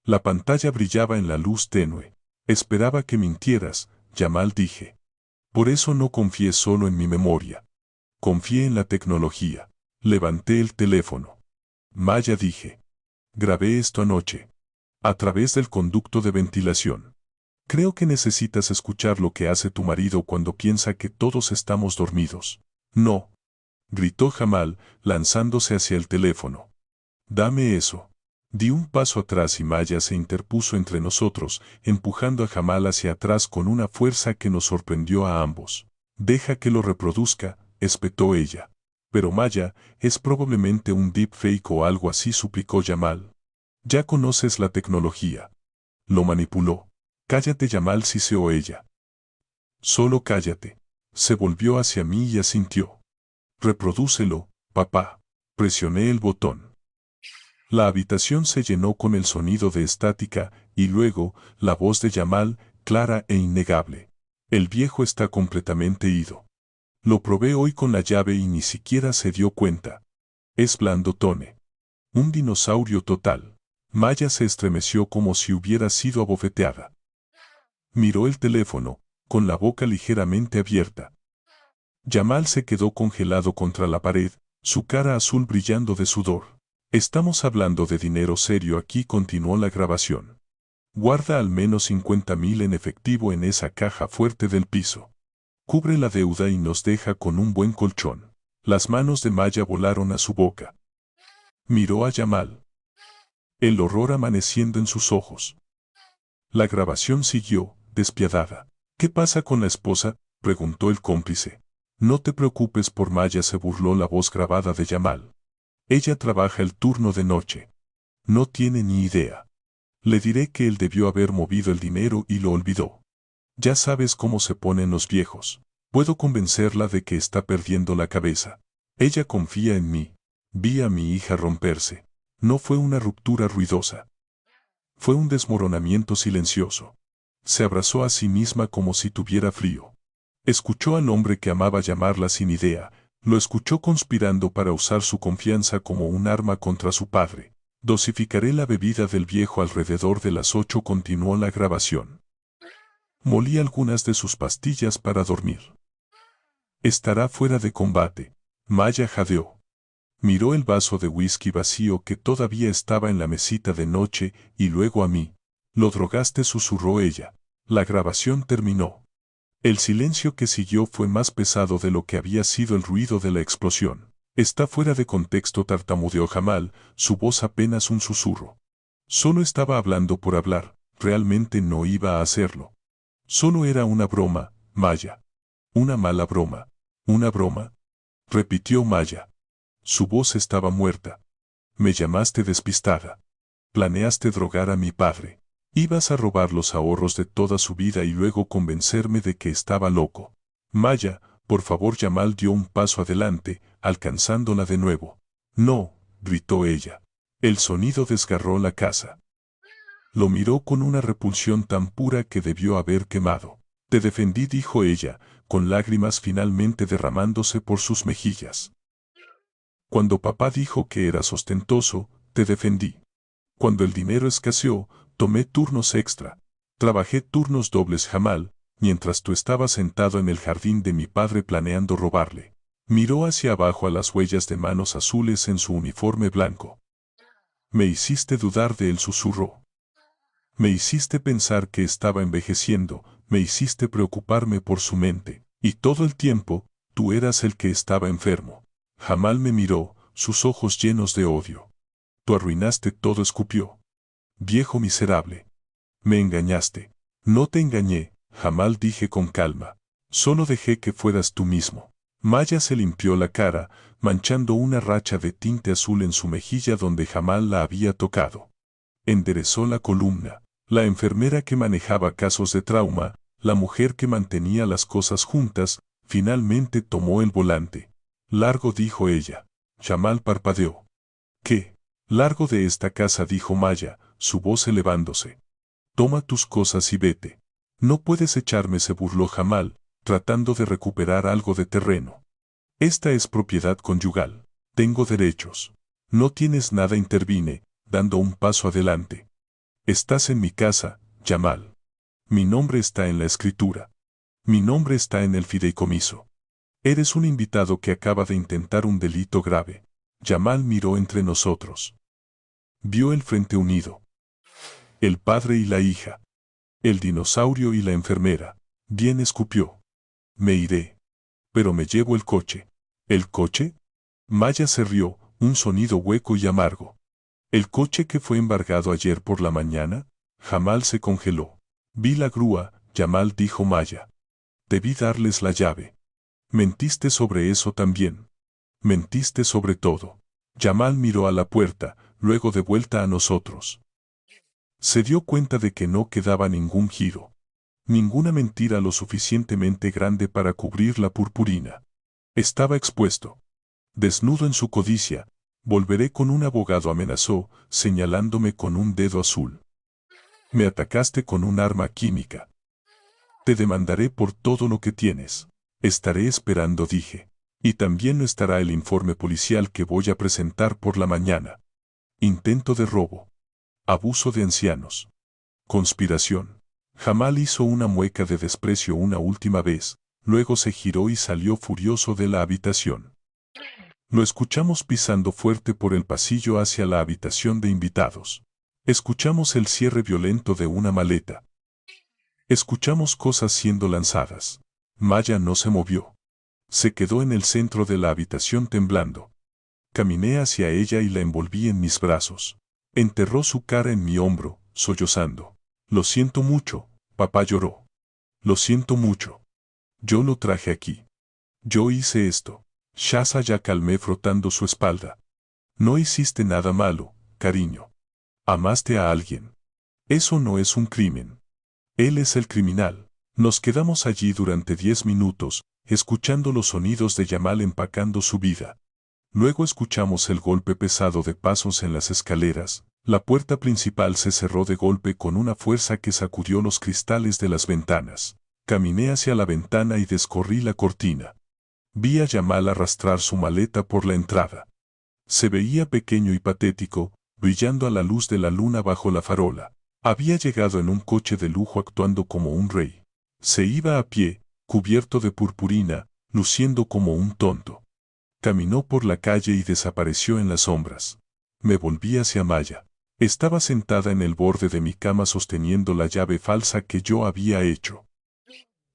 La pantalla brillaba en la luz tenue. Esperaba que mintieras, Jamal, dije. Por eso no confié solo en mi memoria. Confié en la tecnología. Levanté el teléfono. Maya, dije. Grabé esto anoche. A través del conducto de ventilación. Creo que necesitas escuchar lo que hace tu marido cuando piensa que todos estamos dormidos. No. Gritó Jamal, lanzándose hacia el teléfono. Dame eso. Di un paso atrás y Maya se interpuso entre nosotros, empujando a Jamal hacia atrás con una fuerza que nos sorprendió a ambos. Deja que lo reproduzca, espetó ella. Pero Maya, es probablemente un deepfake o algo así, suplicó Jamal. Ya conoces la tecnología. Lo manipuló. Cállate, Jamal, siseó ella. Solo cállate. Se volvió hacia mí y asintió. Reprodúcelo, papá. Presioné el botón. La habitación se llenó con el sonido de estática, y luego, la voz de Jamal, clara e innegable. El viejo está completamente ido. Lo probé hoy con la llave y ni siquiera se dio cuenta. Es blando Tone. Un dinosaurio total. Maya se estremeció como si hubiera sido abofeteada. Miró el teléfono, con la boca ligeramente abierta. Yamal se quedó congelado contra la pared, su cara azul brillando de sudor. Estamos hablando de dinero serio aquí, continuó la grabación. Guarda al menos 50.000 en efectivo en esa caja fuerte del piso. Cubre la deuda y nos deja con un buen colchón. Las manos de Maya volaron a su boca. Miró a Yamal. El horror amaneciendo en sus ojos. La grabación siguió, despiadada. ¿Qué pasa con la esposa?, preguntó el cómplice. No te preocupes por Maya, se burló la voz grabada de Yamal. Ella trabaja el turno de noche. No tiene ni idea. Le diré que él debió haber movido el dinero y lo olvidó. Ya sabes cómo se ponen los viejos. Puedo convencerla de que está perdiendo la cabeza. Ella confía en mí. Vi a mi hija romperse. No fue una ruptura ruidosa. Fue un desmoronamiento silencioso. Se abrazó a sí misma como si tuviera frío. Escuchó al hombre que amaba llamarla sin idea, lo escuchó conspirando para usar su confianza como un arma contra su padre. Dosificaré la bebida del viejo alrededor de las 8, continuó la grabación. Molí algunas de sus pastillas para dormir. Estará fuera de combate. Maya jadeó. Miró el vaso de whisky vacío que todavía estaba en la mesita de noche y luego a mí. Lo drogaste, susurró ella. La grabación terminó. El silencio que siguió fue más pesado de lo que había sido el ruido de la explosión. Está fuera de contexto, tartamudeó Jamal, su voz apenas un susurro. Solo estaba hablando por hablar, realmente no iba a hacerlo. Solo era una broma, Maya. Una mala broma. ¿Una broma?, repitió Maya. Su voz estaba muerta. Me llamaste despistada. Planeaste drogar a mi padre. Ibas a robar los ahorros de toda su vida y luego convencerme de que estaba loco. Maya, por favor. Yamal dio un paso adelante, alcanzándola de nuevo. No, gritó ella. El sonido desgarró la casa. Lo miró con una repulsión tan pura que debió haber quemado. Te defendí, dijo ella, con lágrimas finalmente derramándose por sus mejillas. Cuando papá dijo que eras ostentoso, te defendí. Cuando el dinero escaseó, tomé turnos extra. Trabajé turnos dobles, Jamal, mientras tú estabas sentado en el jardín de mi padre planeando robarle. Miró hacia abajo a las huellas de manos azules en su uniforme blanco. Me hiciste dudar de él, susurró. Me hiciste pensar que estaba envejeciendo, me hiciste preocuparme por su mente, y todo el tiempo, tú eras el que estaba enfermo. Jamal me miró, sus ojos llenos de odio. Tú arruinaste todo, escupió. Viejo miserable. Me engañaste. No te engañé, Jamal, dije con calma. Solo dejé que fueras tú mismo. Maya se limpió la cara, manchando una racha de tinte azul en su mejilla donde Jamal la había tocado. Enderezó la columna. La enfermera que manejaba casos de trauma, la mujer que mantenía las cosas juntas, finalmente tomó el volante. Largo, dijo ella. Jamal parpadeó. ¿Qué? Largo de esta casa, dijo Maya, su voz elevándose. Toma tus cosas y vete. No puedes echarme, se burló Jamal, tratando de recuperar algo de terreno. Esta es propiedad conyugal. Tengo derechos. No tienes nada, intervine, dando un paso adelante. Estás en mi casa, Jamal. Mi nombre está en la escritura. Mi nombre está en el fideicomiso. Eres un invitado que acaba de intentar un delito grave. Jamal miró entre nosotros. Vio el frente unido. El padre y la hija. El dinosaurio y la enfermera. Bien, escupió. Me iré. Pero me llevo el coche. ¿El coche? Maya se rió, un sonido hueco y amargo. ¿El coche que fue embargado ayer por la mañana? Jamal se congeló. Vi la grúa, Jamal, dijo Maya. Debí darles la llave. Mentiste sobre eso también. Mentiste sobre todo. Jamal miró a la puerta, luego de vuelta a nosotros. Se dio cuenta de que no quedaba ningún giro. Ninguna mentira lo suficientemente grande para cubrir la purpurina. Estaba expuesto. Desnudo en su codicia. Volveré con un abogado, amenazó, señalándome con un dedo azul. Me atacaste con un arma química. Te demandaré por todo lo que tienes. Estaré esperando, dije. Y también lo estará el informe policial que voy a presentar por la mañana. Intento de robo. Abuso de ancianos. Conspiración. Jamal hizo una mueca de desprecio una última vez, luego se giró y salió furioso de la habitación. Lo escuchamos pisando fuerte por el pasillo hacia la habitación de invitados. Escuchamos el cierre violento de una maleta. Escuchamos cosas siendo lanzadas. Maya no se movió. Se quedó en el centro de la habitación temblando. Caminé hacia ella y la envolví en mis brazos. Enterró su cara en mi hombro, sollozando. Lo siento mucho, papá lloró. Lo siento mucho. Yo lo traje aquí. Yo hice esto. Shaza ya calmé frotando su espalda. No hiciste nada malo, cariño. Amaste a alguien. Eso no es un crimen. Él es el criminal. Nos quedamos allí durante 10 minutos, escuchando los sonidos de Jamal empacando su vida. Luego escuchamos el golpe pesado de pasos en las escaleras. La puerta principal se cerró de golpe con una fuerza que sacudió los cristales de las ventanas. Caminé hacia la ventana y descorrí la cortina. Vi a Jamal arrastrar su maleta por la entrada. Se veía pequeño y patético, brillando a la luz de la luna bajo la farola. Había llegado en un coche de lujo actuando como un rey. Se iba a pie, cubierto de purpurina, luciendo como un tonto. Caminó por la calle y desapareció en las sombras. Me volví hacia Maya. Estaba sentada en el borde de mi cama sosteniendo la llave falsa que yo había hecho.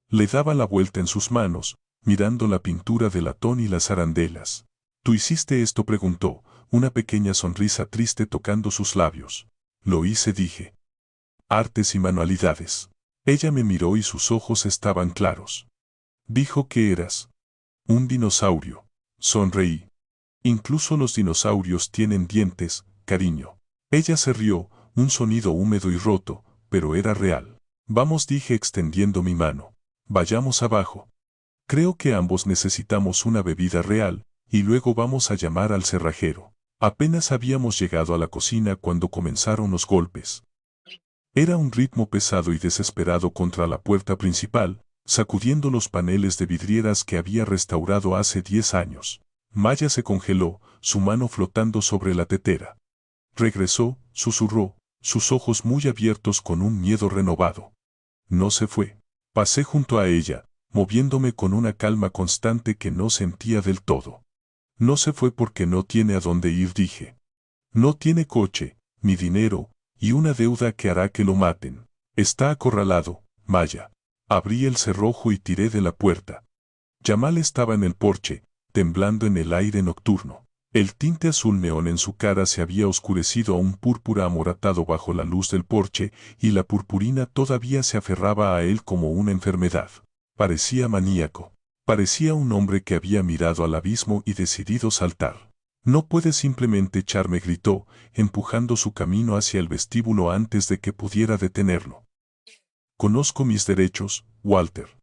Le daba la vuelta en sus manos, mirando la pintura de latón y las arandelas. ¿Tú hiciste esto?, preguntó, una pequeña sonrisa triste tocando sus labios. Lo hice, dije. Artes y manualidades. Ella me miró y sus ojos estaban claros. Dijo que eras un dinosaurio. Sonreí. Incluso los dinosaurios tienen dientes, cariño. Ella se rió, un sonido húmedo y roto, pero era real. Vamos, dije extendiendo mi mano. Vayamos abajo. Creo que ambos necesitamos una bebida real, y luego vamos a llamar al cerrajero. Apenas habíamos llegado a la cocina cuando comenzaron los golpes. Era un ritmo pesado y desesperado contra la puerta principal, sacudiendo los paneles de vidrieras que había restaurado hace 10 años. Maya se congeló, su mano flotando sobre la tetera. Regresó, susurró, sus ojos muy abiertos con un miedo renovado. No se fue. Pasé junto a ella, moviéndome con una calma constante que no sentía del todo. No se fue porque no tiene a dónde ir, dije. No tiene coche, ni dinero, y una deuda que hará que lo maten. Está acorralado, Maya. Abrí el cerrojo y tiré de la puerta. Jamal estaba en el porche, temblando en el aire nocturno. El tinte azul neón en su cara se había oscurecido a un púrpura amoratado bajo la luz del porche, y la purpurina todavía se aferraba a él como una enfermedad. Parecía maníaco. Parecía un hombre que había mirado al abismo y decidido saltar. No puedes simplemente echarme, gritó, empujando su camino hacia el vestíbulo antes de que pudiera detenerlo. Conozco mis derechos, Walter.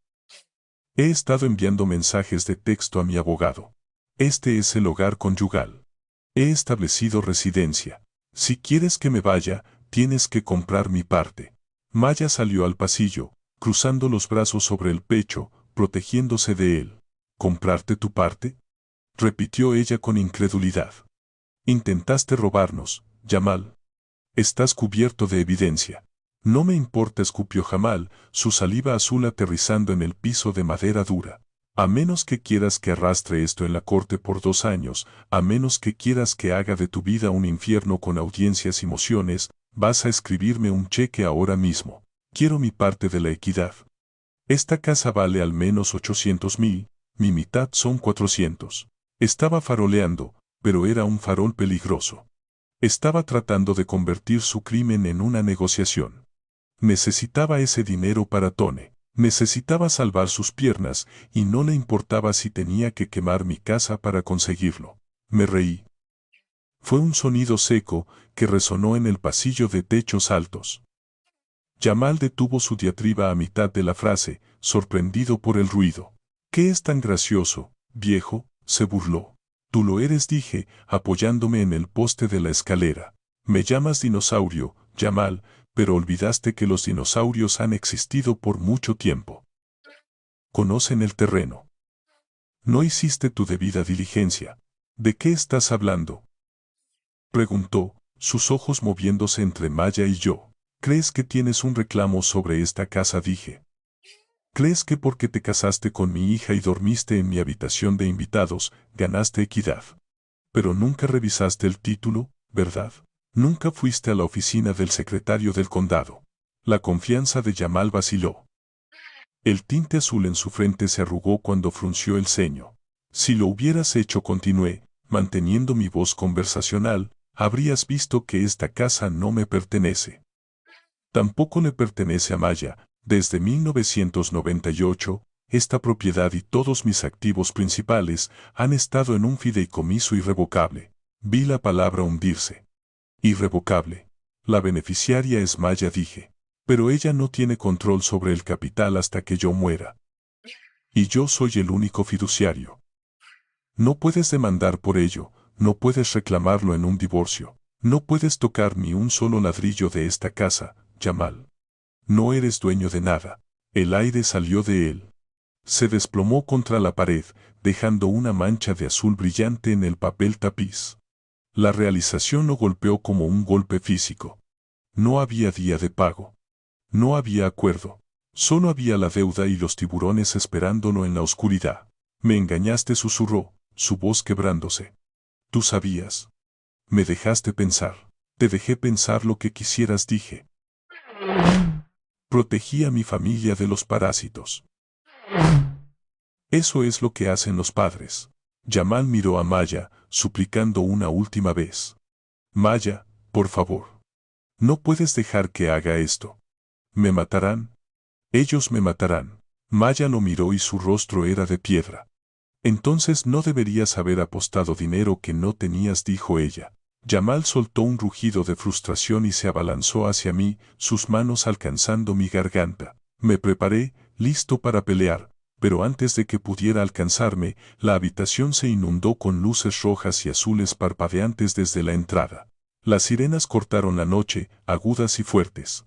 He estado enviando mensajes de texto a mi abogado. Este es el hogar conyugal. He establecido residencia. Si quieres que me vaya, tienes que comprar mi parte. Maya salió al pasillo, cruzando los brazos sobre el pecho, protegiéndose de él. ¿Comprarte tu parte?, repitió ella con incredulidad. Intentaste robarnos, Jamal. Estás cubierto de evidencia. No me importa, escupió Jamal, su saliva azul aterrizando en el piso de madera dura. A menos que quieras que arrastre esto en la corte por 2 años, a menos que quieras que haga de tu vida un infierno con audiencias y mociones, vas a escribirme un cheque ahora mismo. Quiero mi parte de la equidad. Esta casa vale al menos 800,000, mi mitad son 400. Estaba faroleando, pero era un farol peligroso. Estaba tratando de convertir su crimen en una negociación. Necesitaba ese dinero para Tone. Necesitaba salvar sus piernas, y no le importaba si tenía que quemar mi casa para conseguirlo. Me reí. Fue un sonido seco que resonó en el pasillo de techos altos. Jamal detuvo su diatriba a mitad de la frase, sorprendido por el ruido. ¿Qué es tan gracioso, viejo?, se burló. Tú lo eres, dije, apoyándome en el poste de la escalera. Me llamas dinosaurio, Jamal, pero olvidaste que los dinosaurios han existido por mucho tiempo. conocen el terreno. No hiciste tu debida diligencia. ¿De qué estás hablando?, preguntó, sus ojos moviéndose entre Maya y yo. ¿Crees que tienes un reclamo sobre esta casa?, dije. ¿Crees que porque te casaste con mi hija y dormiste en mi habitación de invitados, ganaste equidad? Pero nunca revisaste el título, ¿verdad? Nunca fuiste a la oficina del secretario del condado. La confianza de Jamal vaciló. El tinte azul en su frente se arrugó cuando frunció el ceño. Si lo hubieras hecho, continué, manteniendo mi voz conversacional, habrías visto que esta casa no me pertenece. Tampoco le pertenece a Maya. Desde 1998, esta propiedad y todos mis activos principales han estado en un fideicomiso irrevocable. Vi la palabra hundirse. Irrevocable. La beneficiaria es Maya, dije. Pero ella no tiene control sobre el capital hasta que yo muera. Y yo soy el único fiduciario. No puedes demandar por ello, no puedes reclamarlo en un divorcio, no puedes tocar ni un solo ladrillo de esta casa, Jamal. No eres dueño de nada. El aire salió de él. Se desplomó contra la pared, dejando una mancha de azul brillante en el papel tapiz. La realización lo golpeó como un golpe físico. No había día de pago. No había acuerdo. Solo había la deuda y los tiburones esperándolo en la oscuridad. Me engañaste, susurró, su voz quebrándose. Tú sabías. Me dejaste pensar. Te dejé pensar lo que quisieras, dije. Protegí a mi familia de los parásitos. Eso es lo que hacen los padres. Jamal miró a Maya, suplicando una última vez. Maya, por favor. No puedes dejar que haga esto. ¿Me matarán? Ellos me matarán. Maya lo miró y su rostro era de piedra. Entonces no deberías haber apostado dinero que no tenías, dijo ella. Jamal soltó un rugido de frustración y se abalanzó hacia mí, sus manos alcanzando mi garganta. Me preparé, listo para pelear, pero antes de que pudiera alcanzarme, la habitación se inundó con luces rojas y azules parpadeantes desde la entrada. Las sirenas cortaron la noche, agudas y fuertes.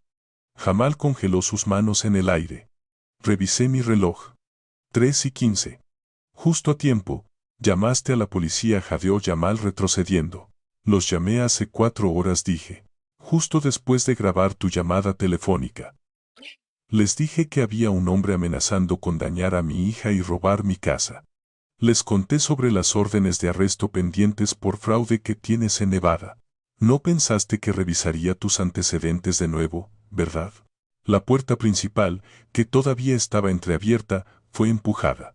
Jamal congeló sus manos en el aire. Revisé mi reloj. 3:15. Justo a tiempo. Llamaste a la policía, jadeó Jamal retrocediendo. Los llamé hace 4 horas, dije. Justo después de grabar tu llamada telefónica. Les dije que había un hombre amenazando con dañar a mi hija y robar mi casa. Les conté sobre las órdenes de arresto pendientes por fraude que tienes en Nevada. No pensaste que revisaría tus antecedentes de nuevo, ¿verdad? La puerta principal, que todavía estaba entreabierta, fue empujada.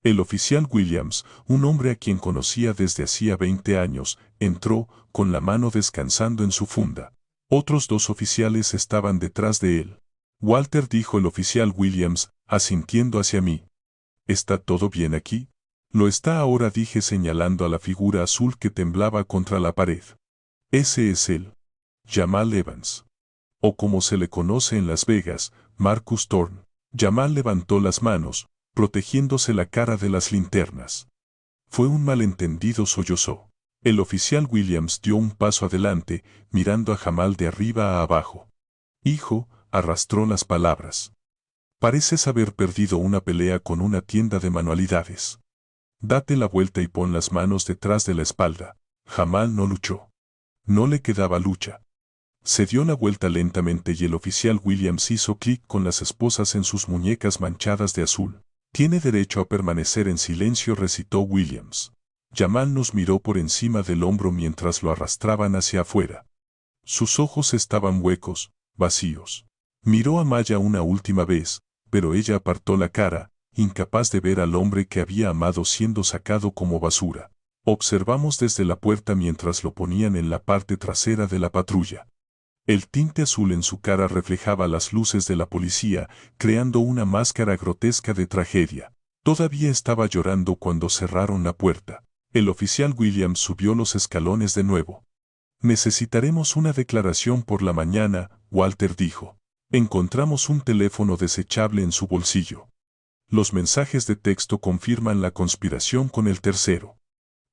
El oficial Williams, un hombre a quien conocía desde hacía 20 años, entró, con la mano descansando en su funda. Otros 2 oficiales estaban detrás de él. Walter, dijo el oficial Williams, asintiendo hacia mí. ¿Está todo bien aquí? Lo está ahora, dije señalando a la figura azul que temblaba contra la pared. Ese es él. Jamal Evans. O como se le conoce en Las Vegas, Marcus Thorne. Jamal levantó las manos, protegiéndose la cara de las linternas. Fue un malentendido, sollozó. El oficial Williams dio un paso adelante, mirando a Jamal de arriba a abajo. Hijo, arrastró las palabras. Pareces haber perdido una pelea con una tienda de manualidades. Date la vuelta y pon las manos detrás de la espalda. Jamal no luchó. No le quedaba lucha. Se dio la vuelta lentamente y el oficial Williams hizo clic con las esposas en sus muñecas manchadas de azul. Tiene derecho a permanecer en silencio, recitó Williams. Jamal nos miró por encima del hombro mientras lo arrastraban hacia afuera. Sus ojos estaban huecos, vacíos. Miró a Maya una última vez, pero ella apartó la cara, incapaz de ver al hombre que había amado siendo sacado como basura. Observamos desde la puerta mientras lo ponían en la parte trasera de la patrulla. El tinte azul en su cara reflejaba las luces de la policía, creando una máscara grotesca de tragedia. Todavía estaba llorando cuando cerraron la puerta. El oficial Williams subió los escalones de nuevo. Necesitaremos una declaración por la mañana, Walter dijo. Encontramos un teléfono desechable en su bolsillo. Los mensajes de texto confirman la conspiración con el tercero.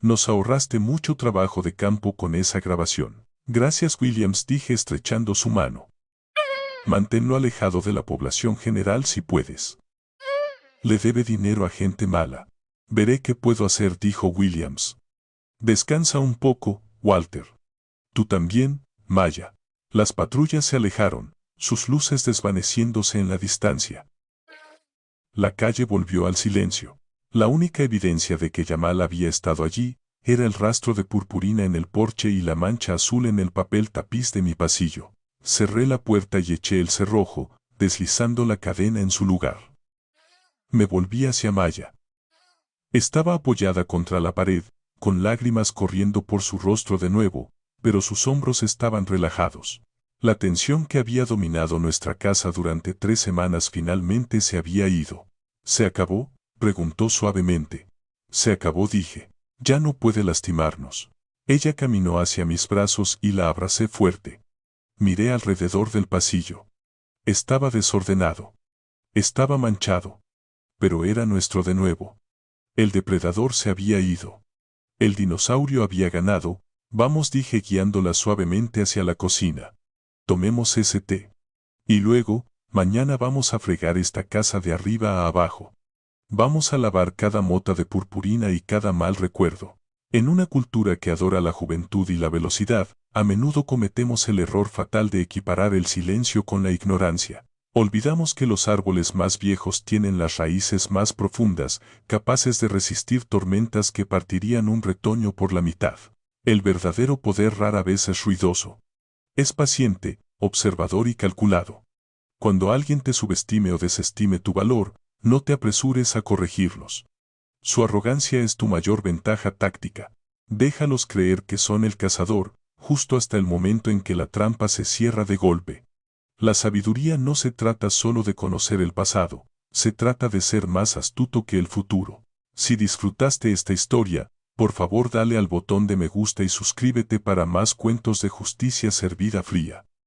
Nos ahorraste mucho trabajo de campo con esa grabación. Gracias, Williams, dije estrechando su mano. Manténlo alejado de la población general si puedes. Le debe dinero a gente mala. Veré qué puedo hacer, dijo Williams. Descansa un poco, Walter. Tú también, Maya. Las patrullas se alejaron, sus luces desvaneciéndose en la distancia. La calle volvió al silencio. La única evidencia de que Yamal había estado allí era el rastro de purpurina en el porche y la mancha azul en el papel tapiz de mi pasillo. Cerré la puerta y eché el cerrojo, deslizando la cadena en su lugar. Me volví hacia Maya. Estaba apoyada contra la pared, con lágrimas corriendo por su rostro de nuevo, pero sus hombros estaban relajados. La tensión que había dominado nuestra casa durante 3 semanas finalmente se había ido. ¿Se acabó?, preguntó suavemente. Se acabó, dije. Ya no puede lastimarnos. Ella caminó hacia mis brazos y la abracé fuerte. Miré alrededor del pasillo. Estaba desordenado. Estaba manchado. Pero era nuestro de nuevo. El depredador se había ido. El dinosaurio había ganado. Vamos, dije guiándola suavemente hacia la cocina. Tomemos ese té. Y luego, mañana vamos a fregar esta casa de arriba a abajo. Vamos a lavar cada mota de purpurina y cada mal recuerdo. En una cultura que adora la juventud y la velocidad, a menudo cometemos el error fatal de equiparar el silencio con la ignorancia. Olvidamos que los árboles más viejos tienen las raíces más profundas, capaces de resistir tormentas que partirían un retoño por la mitad. El verdadero poder rara vez es ruidoso. Es paciente, observador y calculado. Cuando alguien te subestime o desestime tu valor, no te apresures a corregirlos. Su arrogancia es tu mayor ventaja táctica. Déjalos creer que son el cazador, justo hasta el momento en que la trampa se cierra de golpe. La sabiduría no se trata solo de conocer el pasado, se trata de ser más astuto que el futuro. Si disfrutaste esta historia, por favor dale al botón de me gusta y suscríbete para más cuentos de justicia servida fría.